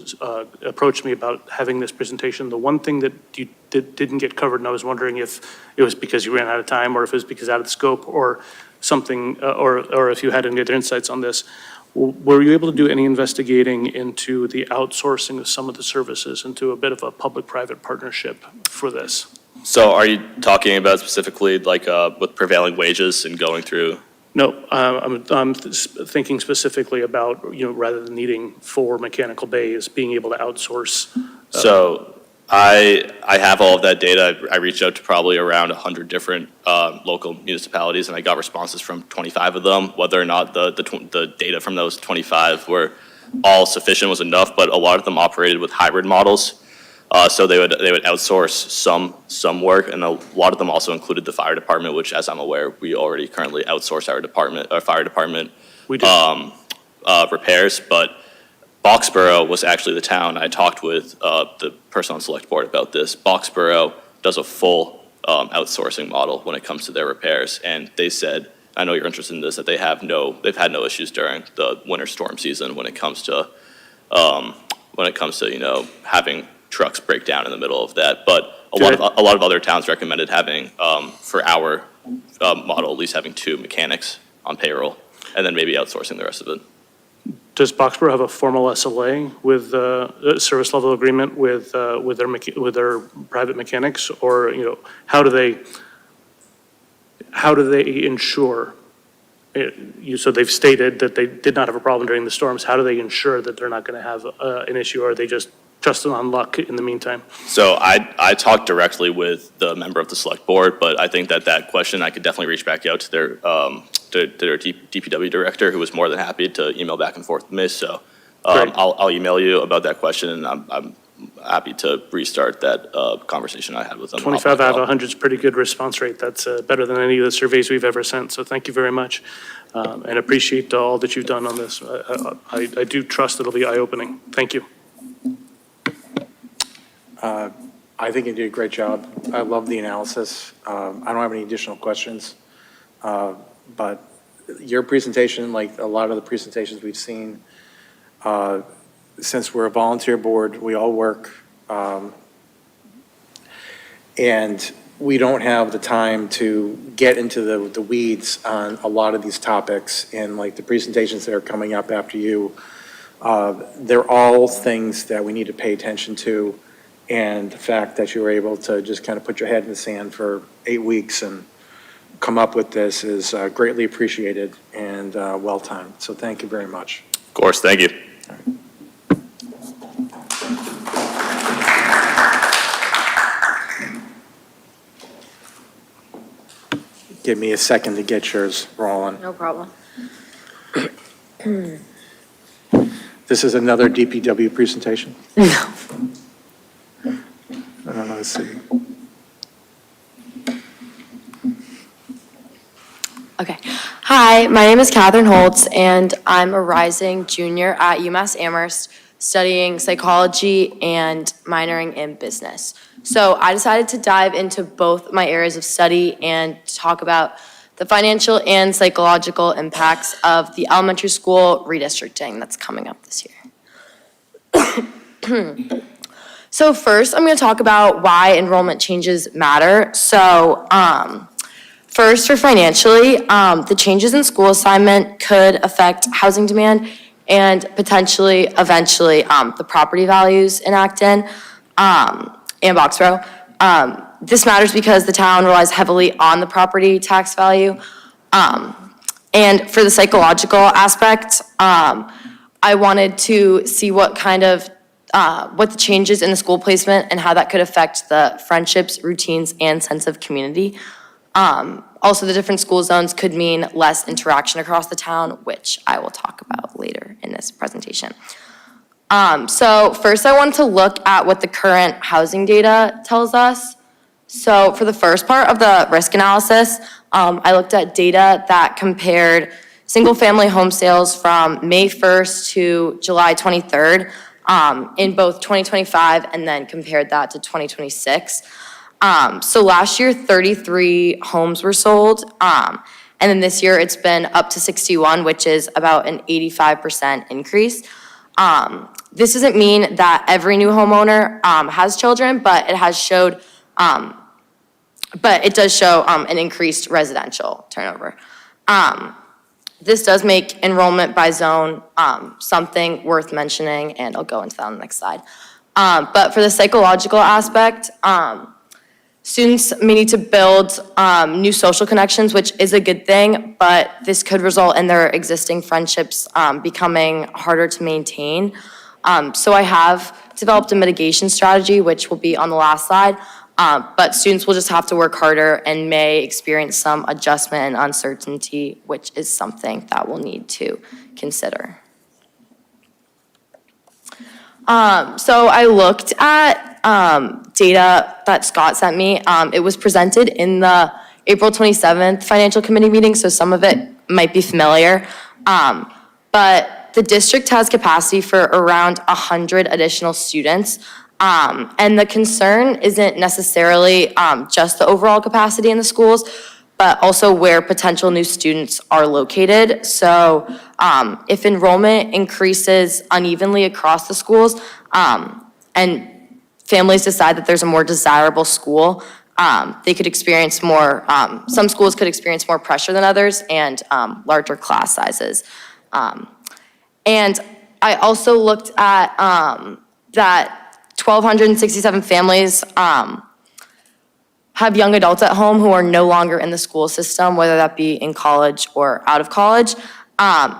approached me about having this presentation. The one thing that you didn't get covered, and I was wondering if it was because you ran out of time, or if it was because out of scope, or something, or if you had any other insights on this. Were you able to do any investigating into the outsourcing of some of the services into a bit of a public-private partnership for this? So are you talking about specifically like with prevailing wages and going through? No, I'm thinking specifically about, rather than needing 4 mechanical bays, being able to outsource. So I have all of that data. I reached out to probably around 100 different local municipalities, and I got responses from 25 of them. Whether or not the data from those 25 were all sufficient was enough, but a lot of them operated with hybrid models. So they would outsource some work, and a lot of them also included the fire department, which, as I'm aware, we already currently outsource our fire department repairs. But Boxborough was actually the town. I talked with the person on select board about this. Boxborough does a full outsourcing model when it comes to their repairs, and they said, I know you're interested in this, that they've had no issues during the winter storm season when it comes to having trucks break down in the middle of that. But a lot of other towns recommended having for our model at least having 2 mechanics on payroll, and then maybe outsourcing the rest of it. Does Boxborough have a formal SLA with a service level agreement with their private mechanics, or how do they ensure? So they've stated that they did not have a problem during the storms. How do they ensure that they're not going to have an issue, or are they just trusting on luck in the meantime? So I talked directly with the member of the select board, but I think that question, I could definitely reach back out to their DPW director, who was more than happy to email back and forth with me. So I'll email you about that question, and I'm happy to restart that conversation I had with them. 25 out of 100 is a pretty good response rate. That's better than any of the surveys we've ever sent. So thank you very much, and appreciate all that you've done on this. I do trust it'll be eye-opening. Thank you. I think you did a great job. I love the analysis. I don't have any additional questions. But your presentation, like a lot of the presentations we've seen, since we're a volunteer board, we all work, and we don't have the time to get into the weeds on a lot of these topics, and like the presentations that are coming up after you, they're all things that we need to pay attention to. And the fact that you were able to just kind of put your head in the sand for 8 weeks and come up with this is greatly appreciated and well-timed. So thank you very much. Of course, thank you. Give me a second to get yours rolling. No problem. This is another DPW presentation? No. I don't know, let's see. Okay. Hi, my name is Katherine Holtz, and I'm a rising junior at UMass Amherst, studying psychology and minoring in business. So I decided to dive into both my areas of study and talk about the financial and psychological impacts of the elementary school redistricting that's coming up this year. So first, I'm going to talk about why enrollment changes matter. So first, for financially, the changes in school assignment could affect housing demand and potentially, eventually, the property values in Acton and Boxborough. This matters because the town relies heavily on the property tax value. And for the psychological aspect, I wanted to see what the changes in the school placement and how that could affect the friendships, routines, and sense of community. Also, the different school zones could mean less interaction across the town, which I will talk about later in this presentation. So first I want to look at what the current housing data tells us. So for the first part of the risk analysis, I looked at data that compared single-family home sales from May 1st to July 23rd in both 2025 and then compared that to 2026. So last year, 33 homes were sold, and then this year it's been up to 61, which is about an 85% increase. This doesn't mean that every new homeowner has children, but it has showed, but it does show an increased residential turnover. This does make enrollment by zone something worth mentioning, and I'll go into that on the next slide. But for the psychological aspect, students may need to build new social connections, which is a good thing, but this could result in their existing friendships becoming harder to maintain. So I have developed a mitigation strategy, which will be on the last slide, but students will just have to work harder and may experience some adjustment and uncertainty, which is something that we'll need to consider. So I looked at data that Scott sent me. It was presented in the April 27th Financial Committee meeting, so some of it might be familiar. But the district has capacity for around 100 additional students. And the concern isn't necessarily just the overall capacity in the schools, but also where potential new students are located. So if enrollment increases unevenly across the schools and families decide that there's a more desirable school, they could experience more, some schools could experience more pressure than others and larger class sizes. And I also looked at that 1,267 families have young adults at home who are no longer in the school system, whether that be in college or out of college.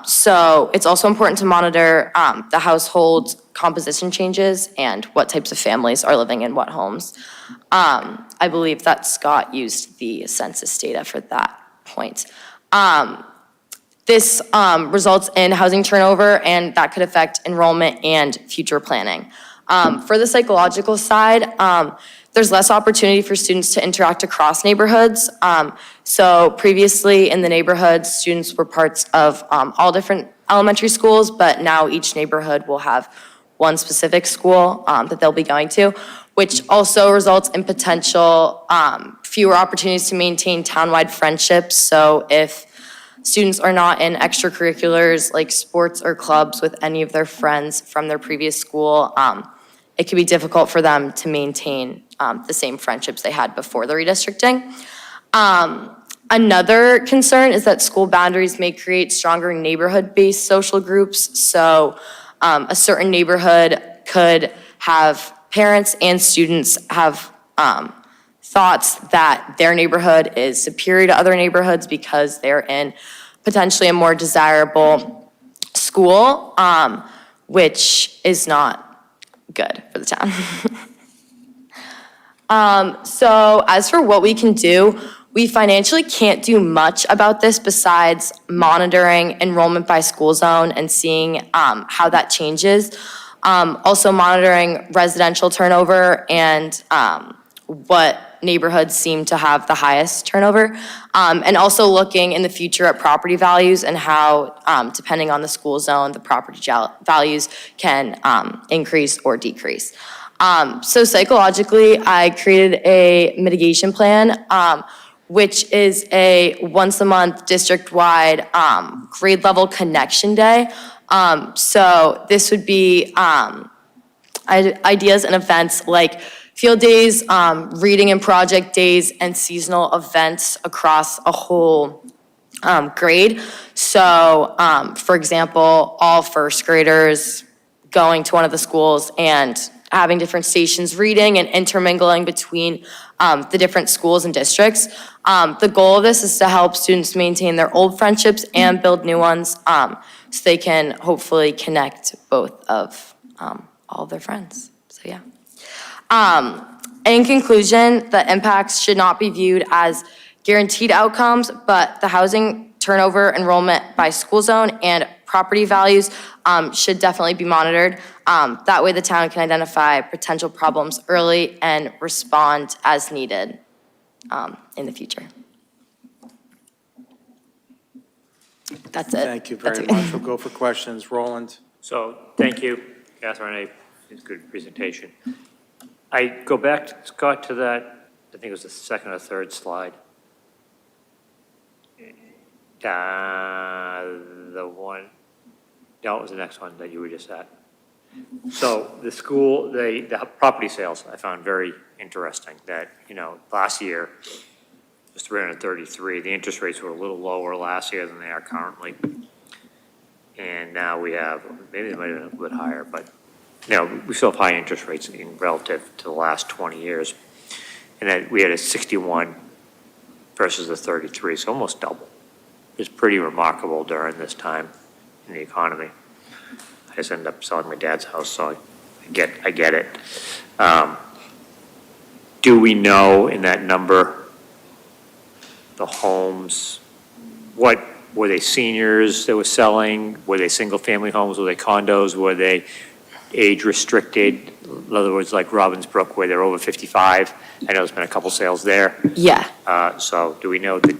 So it's also important to monitor the household composition changes and what types of families are living in what homes. I believe that Scott used the census data for that point. This results in housing turnover, and that could affect enrollment and future planning. For the psychological side, there's less opportunity for students to interact across neighborhoods. So previously in the neighborhoods, students were parts of all different elementary schools, but now each neighborhood will have one specific school that they'll be going to, which also results in potential fewer opportunities to maintain townwide friendships. So if students are not in extracurriculars like sports or clubs with any of their friends from their previous school, it can be difficult for them to maintain the same friendships they had before the redistricting. Another concern is that school boundaries may create stronger neighborhood-based social groups. So a certain neighborhood could have parents and students have thoughts that their neighborhood is superior to other neighborhoods because they're in potentially a more desirable school, which is not good for the town. So as for what we can do, we financially can't do much about this besides monitoring enrollment by school zone and seeing how that changes. Also monitoring residential turnover and what neighborhoods seem to have the highest turnover. And also looking in the future at property values and how, depending on the school zone, the property values can increase or decrease. So psychologically, I created a mitigation plan, which is a once-a-month district-wide grade level connection day. So this would be ideas and events like field days, reading and project days, and seasonal events across a whole grade. So, for example, all first graders going to one of the schools and having different stations reading and intermingling between the different schools and districts. The goal of this is to help students maintain their old friendships and build new ones, so they can hopefully connect both of all of their friends. So yeah. In conclusion, the impacts should not be viewed as guaranteed outcomes, but the housing turnover, enrollment by school zone, and property values should definitely be monitored. That way the town can identify potential problems early and respond as needed in the future. That's it. Thank you very much. We'll go for questions. Roland? So, thank you, Catherine, it's a good presentation. I go back, Scott, to that, I think it was the second or third slide. The one, no, it was the next one that you were just at. So the school, the property sales, I found very interesting that, last year, it was 333. The interest rates were a little lower last year than they are currently. And now we have, maybe they might have been a little bit higher, but, we still have high interest rates in relative to the last 20 years. And then we had a 61 versus the 33, so almost double. It's pretty remarkable during this time in the economy. I just ended up selling my dad's house, so I get it. Do we know in that number, the homes, what, were they seniors that were selling? Were they single-family homes? Were they condos? Were they age-restricted? In other words, like Robbinsbrook, where they're over 55? I know there's been a couple sales there. Yeah. So do we know the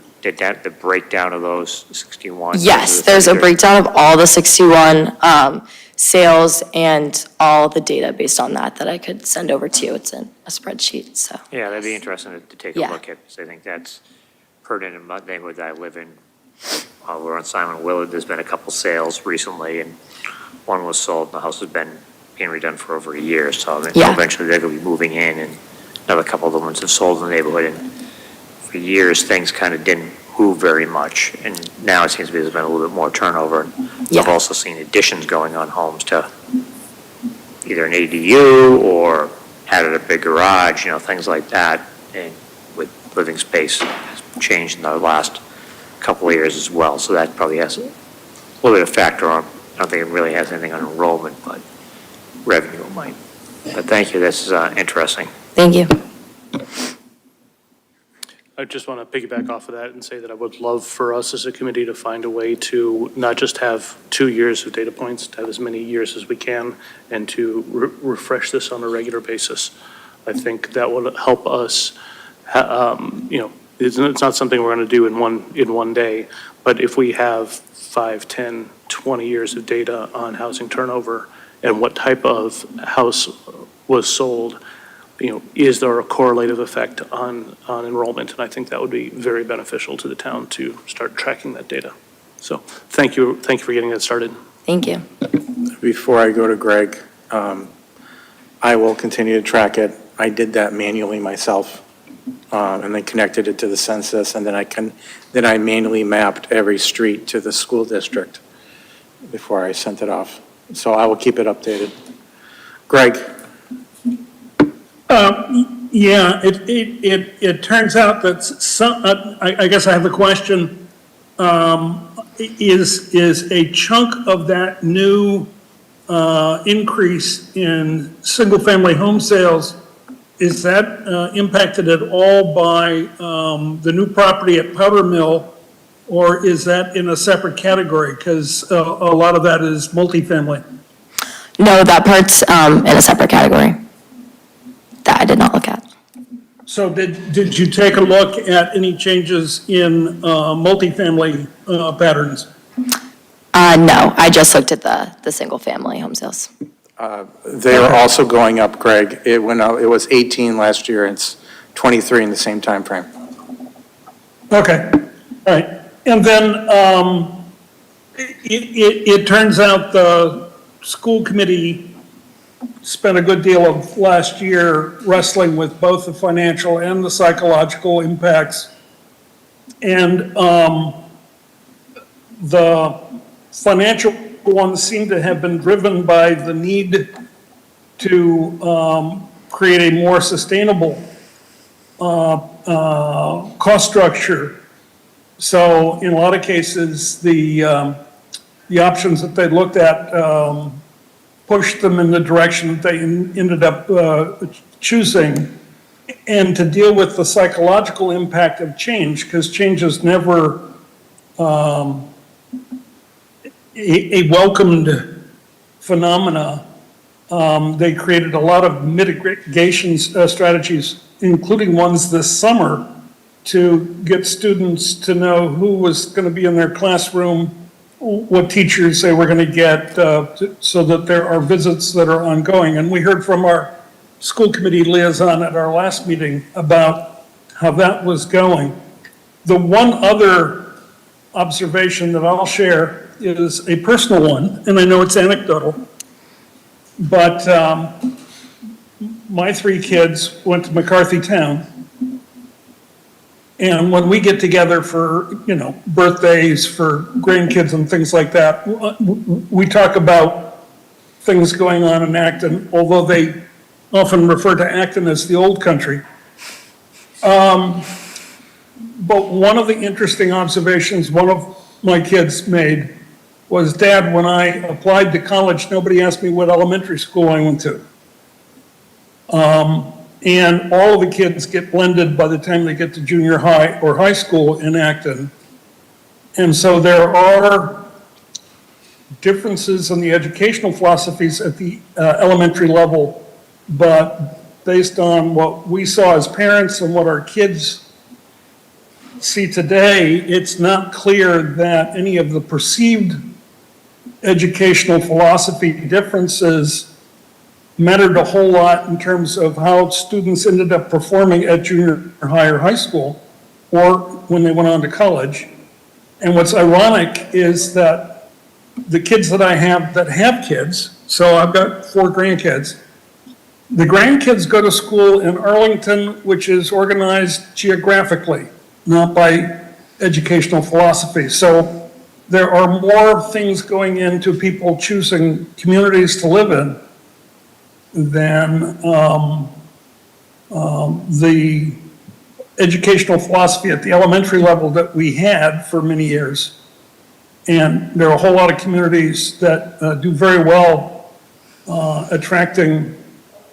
breakdown of those 61? Yes, there's a breakdown of all the 61 sales and all the data based on that I could send over to you. It's in a spreadsheet, so. Yeah, that'd be interesting to take a Yeah. look at, because I think that's pertinent in my neighborhood that I live in. We're on Simon Willard, there's been a couple sales recently, and one was sold, and the house has been being redone for over a year, so Yeah. eventually they're gonna be moving in, and another couple of the ones have sold in the neighborhood, and for years, things kind of didn't move very much, and now it seems to be there's been a little bit more turnover. Yeah. I've also seen additions going on homes to either an ADU or added a big garage, things like that, and with living space has changed in the last couple of years as well, so that probably has a little bit of factor on, I don't think it really has anything on enrollment, but revenue might. But thank you, this is interesting. Thank you. I just want to piggyback off of that and say that I would love for us as a committee to find a way to not just have 2 years of data points, to have as many years as we can, and to refresh this on a regular basis. I think that will help us, it's not something we're going to do in one day, but if we have 5, 10, 20 years of data on housing turnover and what type of house was sold, is there a correlative effect on enrollment? And I think that would be very beneficial to the town to start tracking that data. So thank you for getting that started. Thank you. Before I go to Greg, I will continue to track it. I did that manually myself, and then connected it to the census, and then I manually mapped every street to the school district before I sent it off. So I will keep it updated. Greg? Yeah, it turns out that some, I guess I have a question. Is a chunk of that new increase in single-family home sales, is that impacted at all by the new property at Powder Mill, or is that in a separate category? Because a lot of that is multifamily. No, that part's in a separate category that I did not look at. So did you take a look at any changes in multifamily patterns? No, I just looked at the single-family home sales. They are also going up, Greg. It was 18 last year, and it's 23 in the same time frame. Okay, all right. And then it turns out the school committee spent a good deal of last year wrestling with both the financial and the psychological impacts. And The financial ones seem to have been driven by the need to create a more sustainable cost structure. So in a lot of cases, the options that they looked at pushed them in the direction that they ended up choosing. And to deal with the psychological impact of change, because change is never a welcomed phenomena, they created a lot of mitigation strategies, including ones this summer, to get students to know who was going to be in their classroom, what teachers they were going to get, so that there are visits that are ongoing. And we heard from our school committee liaison at our last meeting about how that was going. The one other observation that I'll share is a personal one, and I know it's anecdotal, but my 3 kids went to McCarthy Town. And when we get together for, birthdays for grandkids and things like that, we talk about things going on in Acton, although they often refer to Acton as the old country. But one of the interesting observations one of my kids made was, Dad, when I applied to college, nobody asked me what elementary school I went to. And all of the kids get blended by the time they get to junior high or high school in Acton. And so there are differences in the educational philosophies at the elementary level, but based on what we saw as parents and what our kids see today, it's not clear that any of the perceived educational philosophy differences mattered a whole lot in terms of how students ended up performing at junior high or high school, or when they went on to college. And what's ironic is that the kids that I have that have kids, so I've got 4 grandkids, the grandkids go to school in Arlington, which is organized geographically, not by educational philosophy. So there are more things going into people choosing communities to live in than the educational philosophy at the elementary level that we had for many years. And there are a whole lot of communities that do very well attracting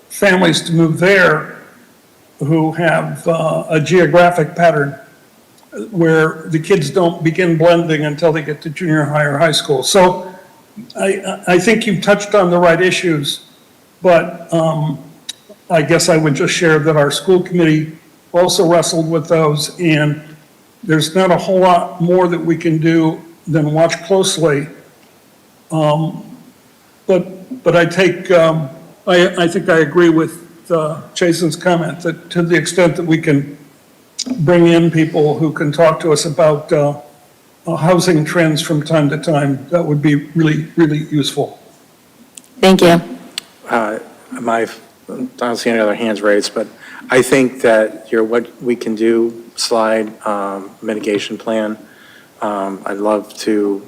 families to move there who have a geographic pattern where the kids don't begin blending until they get to junior high or high school. So I think you've touched on the right issues, but I guess I would just share that our school committee also wrestled with those, and there's not a whole lot more that we can do than watch closely. But I take, I think I agree with Jason's comment that to the extent that we can bring in people who can talk to us about housing trends from time to time, that would be really, really useful. Thank you. I don't see any other hands raised, but I think that what we can do, slide mitigation plan. I'd love to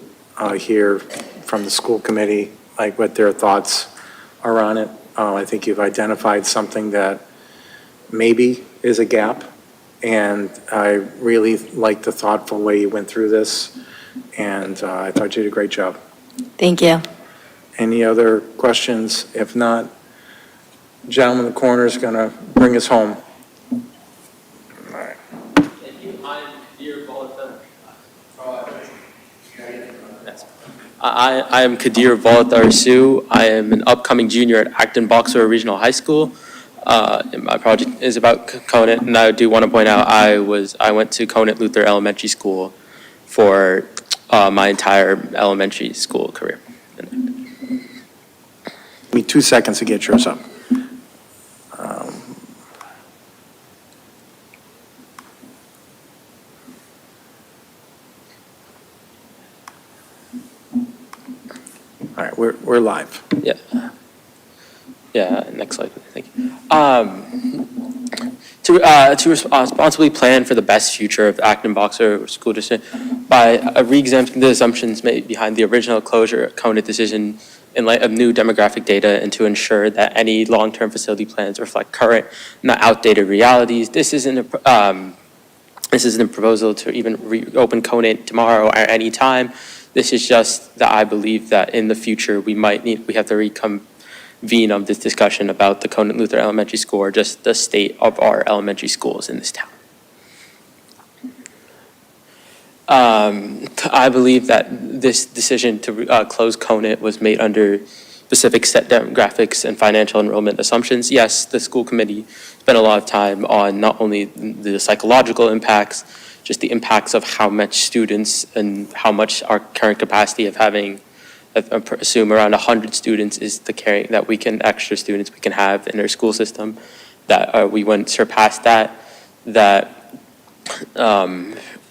hear from the school committee, like what their thoughts are on it. I think you've identified something that maybe is a gap, and I really like the thoughtful way you went through this, and I thought you did a great job. Thank you. Any other questions? If not, gentleman in the corner is going to bring us home. Thank you. I am Kadir Volathar Su. I am an upcoming junior at Acton Boxer Regional High School. And my project is about Conant, and I do want to point out I went to Conant Luther Elementary School for my entire elementary school career. Give me 2 seconds to get yours up. All right, we're live. Yeah. Yeah, next slide, thank you. To responsibly plan for the best future of Acton Boxer School District, by re-examining the assumptions made behind the original closure Conant decision in light of new demographic data and to ensure that any long-term facility plans reflect current, not outdated realities. This isn't a proposal to even reopen Conant tomorrow or any time. This is just that I believe that in the future we have to reconvene on this discussion about the Conant Luther Elementary School or just the state of our elementary schools in this town. I believe that this decision to close Conant was made under specific set demographics and financial enrollment assumptions. Yes, the school committee spent a lot of time on not only the psychological impacts, just the impacts of how much students and how much our current capacity of having, I assume around 100 students is the carrying that we can, extra students we can have in our school system, that we wouldn't surpass that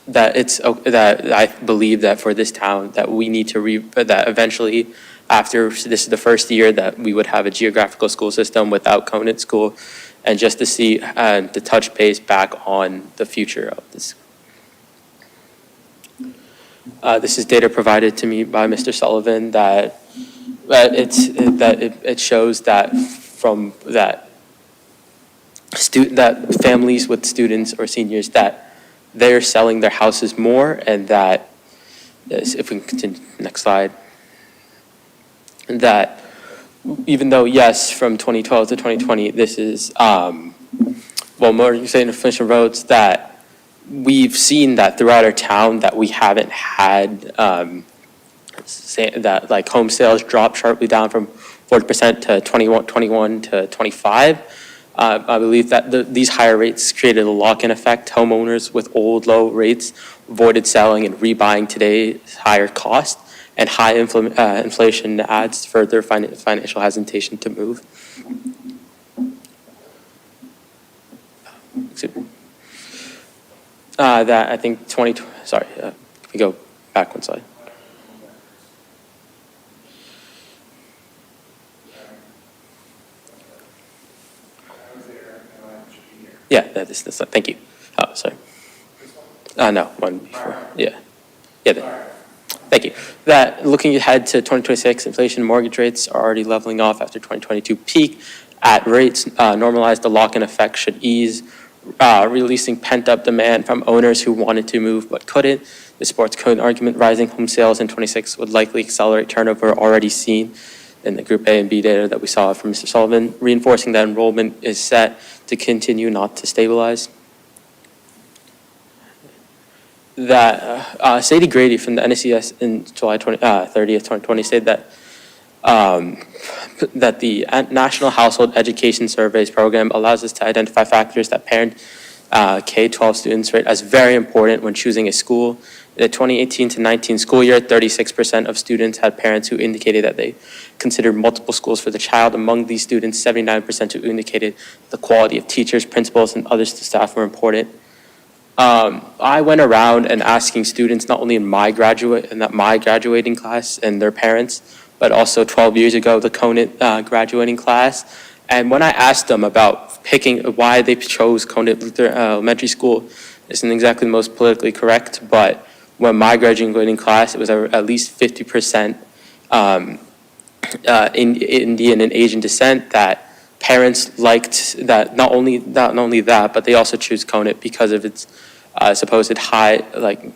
I believe that for this town that we need to that eventually after this is the first year that we would have a geographical school system without Conant School, and just to see and to touch base back on the future of this. This is data provided to me by Mr. Sullivan that it shows that from that families with students or seniors that they're selling their houses more, and that, if we can continue, next slide, that even though, yes, from 2012 to 2020, this is, more you say inflation roads, that we've seen that throughout our town that we haven't had, that like home sales dropped sharply down from 40% to 21 to 25. I believe that these higher rates created a lock-in effect. Homeowners with old, low rates avoided selling and rebuying today's higher cost, and high inflation adds further financial hesitation to move. That I think can we go back one slide? Yeah, that is this. Thank you. Oh, sorry. No, one before. Yeah. Thank you. That looking ahead to 2026, inflation and mortgage rates are already leveling off after 2022 peak. At rates normalized, the lock-in effect should ease, releasing pent-up demand from owners who wanted to move but couldn't. The sports code argument, rising home sales in 26 would likely accelerate turnover already seen in the Group A and B data that we saw from Mr. Sullivan, reinforcing that enrollment is set to continue, not to stabilize. That Sadie Grady from the NECS in July 30th, 2020 said that that the National Household Education Surveys program allows us to identify factors that parent K-12 students rate as very important when choosing a school. In the 2018 to 19 school year, 36% of students had parents who indicated that they considered multiple schools for the child. Among these students, 79% who indicated the quality of teachers, principals, and other staff were important. I went around and asking students, not only in my graduating class and their parents, but also 12 years ago, the Conant graduating class. And when I asked them about picking why they chose Conant Luther Elementary School, isn't exactly the most politically correct, but when my graduating class, it was at least 50% Indian and Asian descent, that parents liked that, not only that, but they also choose Conant because of its supposed high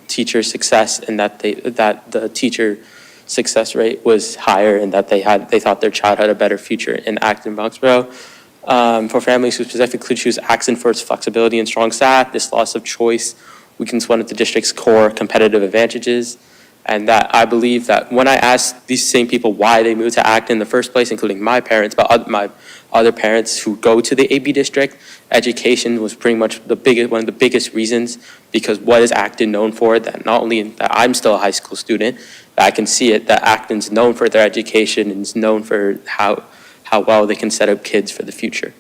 teacher success, and that the teacher success rate was higher, and that they thought their child had a better future in Acton, Boxborough. For families who specifically choose Acton for its flexibility and strong staff, this loss of choice weakens one of the district's core competitive advantages. And that I believe that when I asked these same people why they moved to Acton in the first place, including my parents, but my other parents who go to the AB district, education was pretty much one of the biggest reasons, because what is Acton known for? That not only that I'm still a high school student, that I can see it, that Acton's known for their education and is known for how well they can set up kids for the future.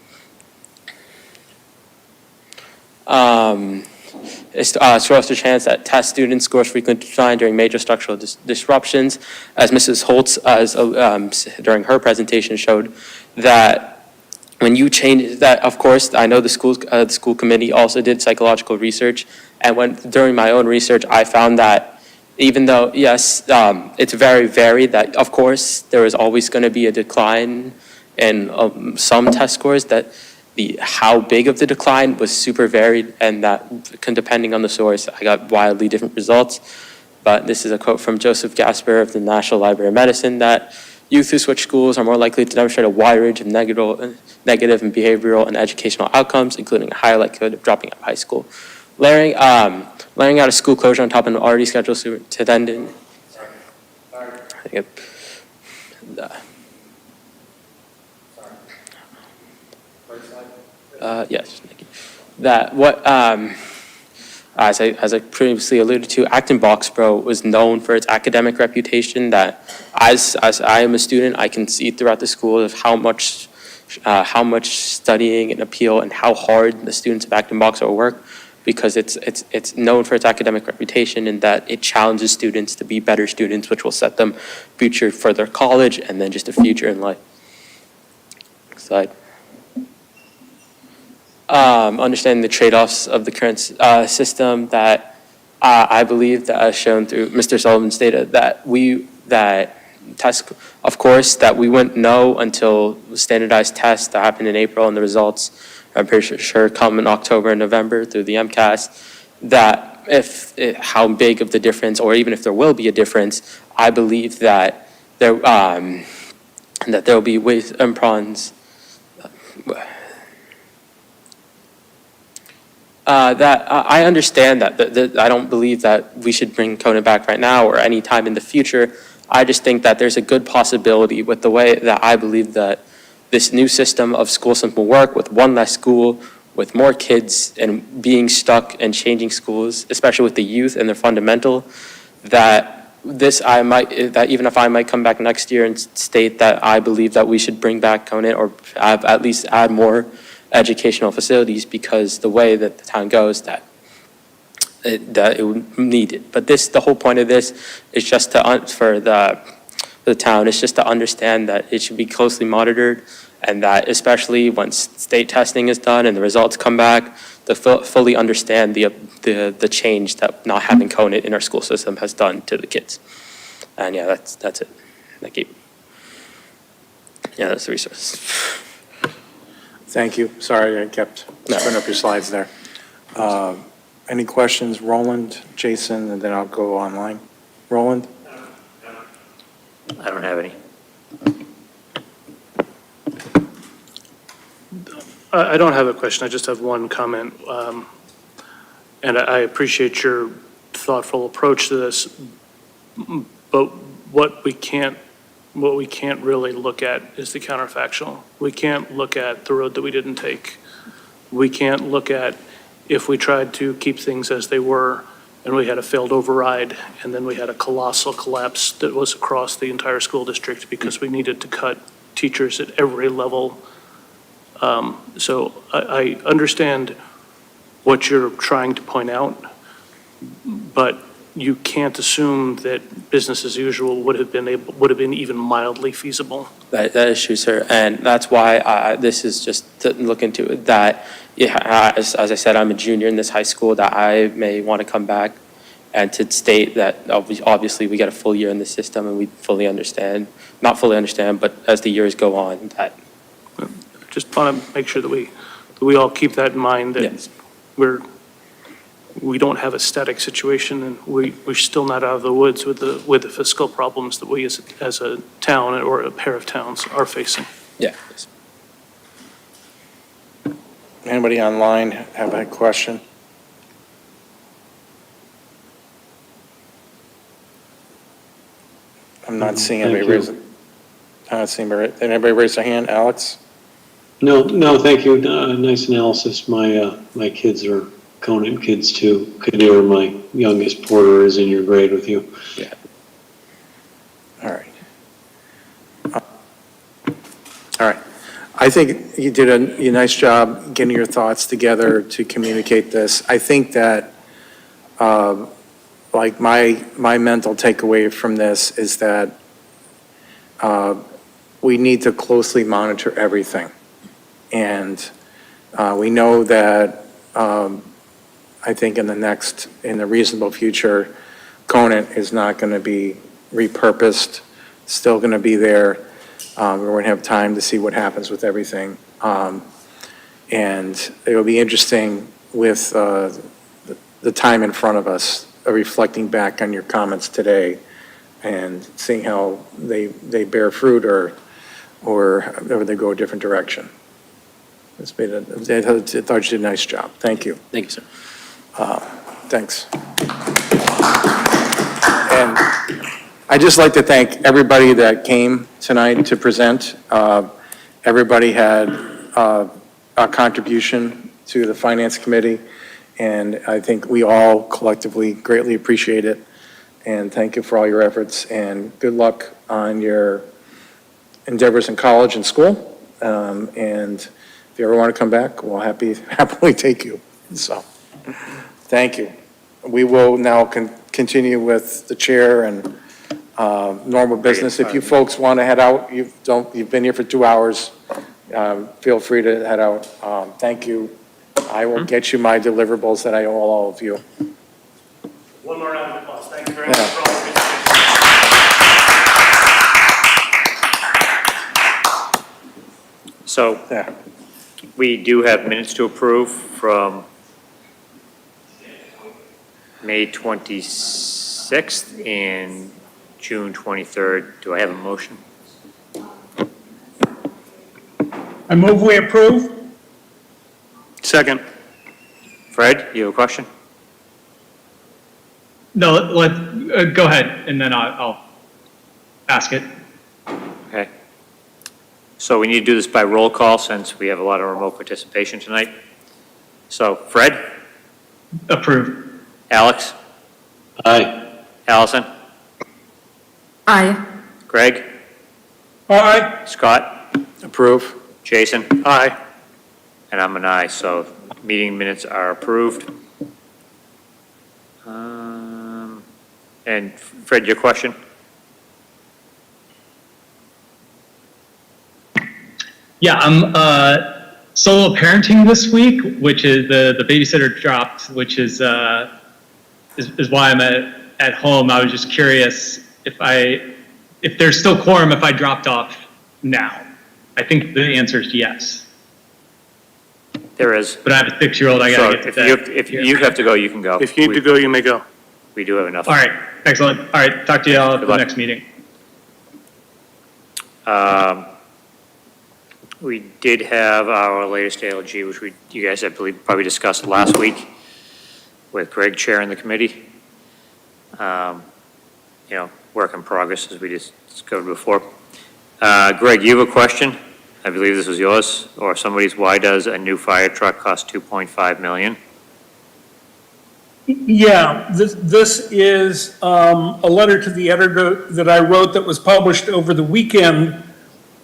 It's also a chance that test students scores frequently decline during major structural disruptions, as Mrs. Holtz, during her presentation, showed that when you change that, of course, I know the school committee also did psychological research, and during my own research, I found that even though, yes, it's very varied that, of course, there is always going to be a decline in some test scores, that how big of the decline was super varied, and that depending on the source, I got wildly different results. But this is a quote from Joseph Gasper of the National Library of Medicine, that youth who switch schools are more likely to demonstrate a wide range of negative and behavioral and educational outcomes, including a higher likelihood of dropping out of high school. Layering out a school closure on top of an already scheduled superintendent. Yes, thank you. That what, as I previously alluded to, Acton Boxborough was known for its academic reputation, that as I am a student, I can see throughout the school of how much studying and appeal and how hard the students of Acton Boxborough work, because it's known for its academic reputation, and that it challenges students to be better students, which will set them future for their college and then just a future in life. Next slide. Understanding the trade-offs of the current system, that I believe that as shown through Mr. Sullivan's data, that test, of course, that we wouldn't know until standardized tests that happened in April, and the results, I'm pretty sure, come in October and November through the MCAS, that how big of the difference, or even if there will be a difference, I believe that there will be ways and pros. That I understand that I don't believe that we should bring Conant back right now or any time in the future. I just think that there's a good possibility with the way that I believe that this new system of school system will work, with one less school, with more kids and being stuck and changing schools, especially with the youth and their fundamental, that even if I might come back next year and state that I believe that we should bring back Conant, or at least add more educational facilities, because the way that the town goes, that it would need it. But the whole point of this is just for the town, is just to understand that it should be closely monitored, and that especially once state testing is done and the results come back, to fully understand the change that not having Conant in our school system has done to the kids. And yeah, that's it. Thank you. Yeah, that's the resource. Thank you. Sorry, I kept putting up your slides there. Any questions? Roland, Jason, and then I'll go online. Roland? I don't have any. I don't have a question, I just have one comment. And I appreciate your thoughtful approach to this, but what we can't really look at is the counterfactual. We can't look at the road that we didn't take. We can't look at if we tried to keep things as they were and we had a failed override, and then we had a colossal collapse that was across the entire school district because we needed to cut teachers at every level. So I understand what you're trying to point out, but you can't assume that business as usual would have been even mildly feasible. That is true, sir, and that's why this is just to look into it, that, yeah, as I said, I'm a junior in this high school, that I may want to come back and to state that obviously we get a full year in the system and we not fully understand, but as the years go on, that. Just want to make sure that we all keep that in mind, that Yes. we don't have a static situation, and we're still not out of the woods with the fiscal problems that we as a town or a pair of towns are facing. Yeah. Anybody online have a question? I'm not seeing anybody raise it. I'm not seeing anybody raise their hand. Alex? No, thank you. Nice analysis. My kids are Conant kids too. Kadir, my youngest, Porter, is in your grade with you. Yeah. All right. All right. I think you did a nice job getting your thoughts together to communicate this. I think that, like my mental takeaway from this is that we need to closely monitor everything. And we know that I think in the reasonable future, Conant is not going to be repurposed, still going to be there. We're going to have time to see what happens with everything. And it will be interesting with the time in front of us, reflecting back on your comments today and seeing how they bear fruit or they go a different direction. I thought you did a nice job. Thank you. Thank you, sir. Thanks. And I'd just like to thank everybody that came tonight to present. Everybody had a contribution to the Finance Committee, and I think we all collectively greatly appreciate it. And thank you for all your efforts, and good luck on your endeavors in college and school. And if you ever want to come back, we'll happily take you. So, thank you. We will now continue with the chair and normal business. If you folks want to head out, you've been here for 2 hours. Feel free to head out. Thank you. I will get you my deliverables that I owe all of you. One more round of applause. Thank you very much for all the presentations. So Yeah. we do have minutes to approve from May 26th and June 23rd. Do I have a motion? I move we approve. Second. Fred, you have a question? No, go ahead, and then I'll ask it. Okay. So we need to do this by roll call since we have a lot of remote participation tonight. So Fred? Approved. Alex? Aye. Allison? Aye. Greg? Aye. Scott? Approve. Jason? Aye. And I'm an aye, so meeting minutes are approved. And Fred, your question? Yeah, I'm solo parenting this week, which is the babysitter dropped, which is why I'm at home. I was just curious if there's still quorum if I dropped off now. I think the answer is yes. There is. But I have a 6-year-old. I So gotta get to bed. if you have to go, you can go. If you need to go, you may go. We do have enough. All right, excellent. All right, talk to you all at Good the luck. next meeting. We did have our latest ALG, which you guys, I believe, probably discussed last week with Greg chairing the committee. Work in progress, as we just discovered before. Greg, you have a question? I believe this was yours, or somebody's. Why does a new fire truck cost $2.5 million? Yeah, this is a letter to the editor that I wrote that was published over the weekend,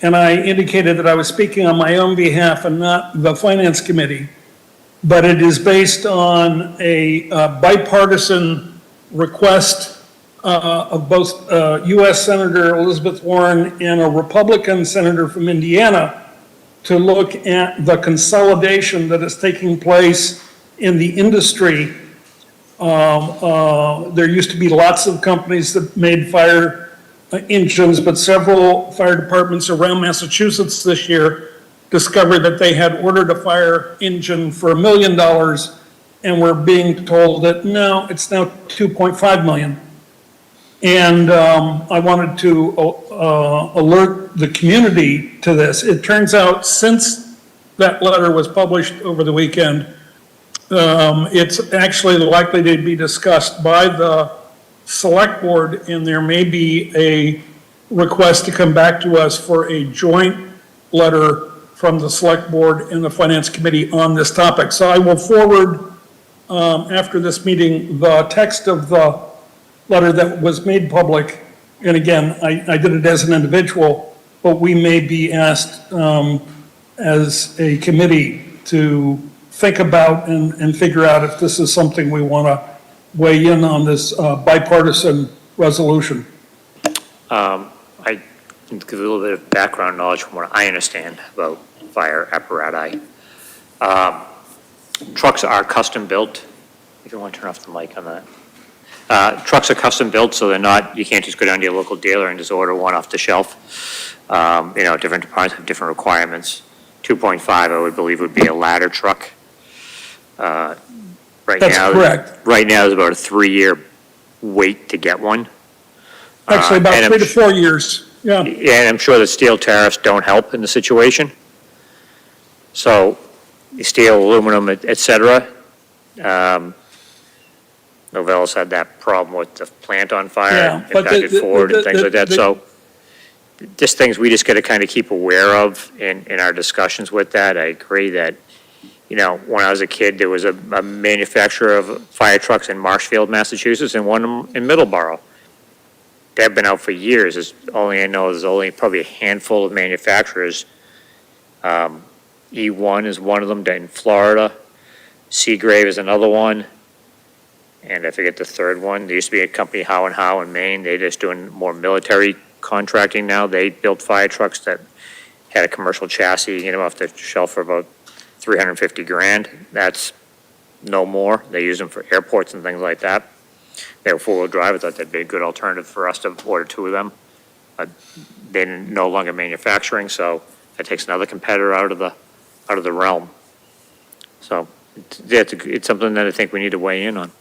and I indicated that I was speaking on my own behalf and not the Finance Committee. But it is based on a bipartisan request of both U.S. Senator Elizabeth Warren and a Republican senator from Indiana to look at the consolidation that is taking place in the industry. There used to be lots of companies that made fire engines, but several fire departments around Massachusetts this year discovered that they had ordered a fire engine for $1 million and were being told that no, it's now $2.5 million. And I wanted to alert the community to this. It turns out since that letter was published over the weekend, it's actually likely to be discussed by the select board, and there may be a request to come back to us for a joint letter from the select board and the finance committee on this topic. So I will forward, after this meeting, the text of the letter that was made public. And again, I did it as an individual, but we may be asked as a committee to think about and figure out if this is something we want to weigh in on, this bipartisan resolution. I can give a little bit of background knowledge from what I understand about fire apparatus. Trucks are custom built. If you want to turn off the mic on that. Trucks are custom built, so they're not, you can't just go down to your local dealer and just order one off the shelf. Different departments have different requirements. 2.5, I would believe, would be a ladder truck. Right That's now, correct. Right now, there's about a 3-year wait to get one. Actually, about and 3 to 4 years, yeah. Yeah, and I'm sure the steel tariffs don't help in the situation. So, steel, aluminum, et cetera. Novelis had that problem with the plant on fire, Yeah, but impacted Ford and things like that. So, just things we just got to kind of keep aware of in our discussions with that. I agree that, when I was a kid, there was a manufacturer of fire trucks in Marshfield, Massachusetts, and one in Middleborough. They've been out for years. I know there's only probably a handful of manufacturers. E1 is one of them in Florida. Seagrave is another one. And I forget the third one. There used to be a company, Howe and Howe in Maine. They're just doing more military contracting now. They built fire trucks that had a commercial chassis. You get them off the shelf for about $350,000. That's no more. They use them for airports and things like that. They were four-wheel drive. I thought that'd be a good alternative for us to order 2 of them. They're no longer manufacturing, so that takes another competitor out of the realm. So it's something that I think we need to weigh in on.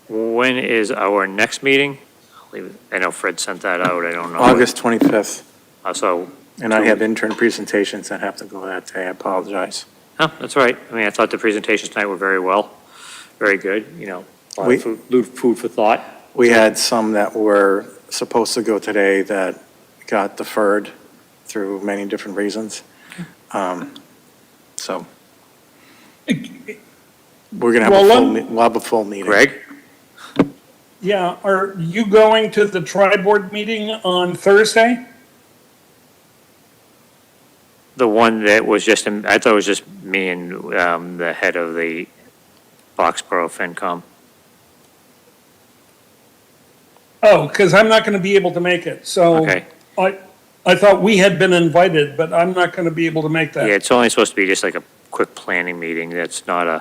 When is our next meeting? I know Fred sent that out. I don't know. August 25th. So. And I have intern presentations that have to go that day. I apologize. Oh, that's right. I mean, I thought the presentations tonight were very good, a lot of food for thought. We had some that were supposed to go today that got deferred through many different reasons. So we're going to have we'll have a full meeting. Greg? Yeah, are you going to the tri-board meeting on Thursday? The one that was I thought it was just me and the head of the Foxborough FinCom. Oh, because I'm not going to be able to make it, so. Okay. I thought we had been invited, but I'm not going to be able to make that. Yeah, it's only supposed to be just like a quick planning meeting. That's not I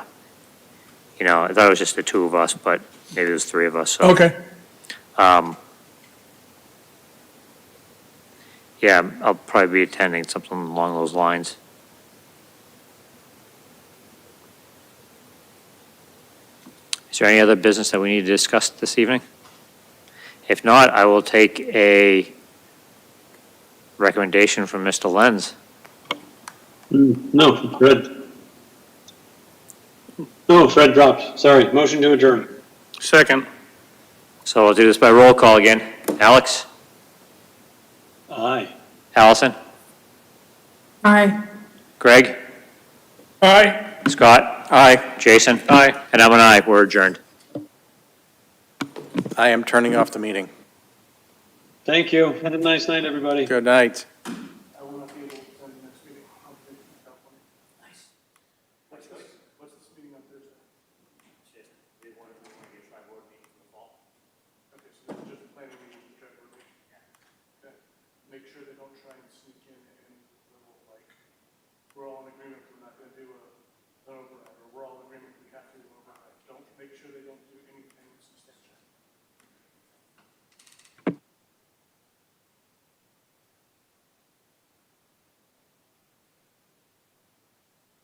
thought it was just the 2 of us, but maybe there's 3 of us, so. Okay. Yeah, I'll probably be attending something along those lines. Is there any other business that we need to discuss this evening? If not, I will take a recommendation from Mr. Lenz. No, Fred. No, Fred dropped. Sorry. Motion to adjourn. Second. So I'll do this by roll call again. Alex? Aye. Allison? Aye. Greg? Aye. Scott? Aye. Jason? Aye. And I'm an aye. We're adjourned. I am turning off the meeting. Thank you. Have a nice night, everybody. Good night. Make sure they don't try and sneak in any little, we're all in agreement, we're not gonna do an override, or we're all in agreement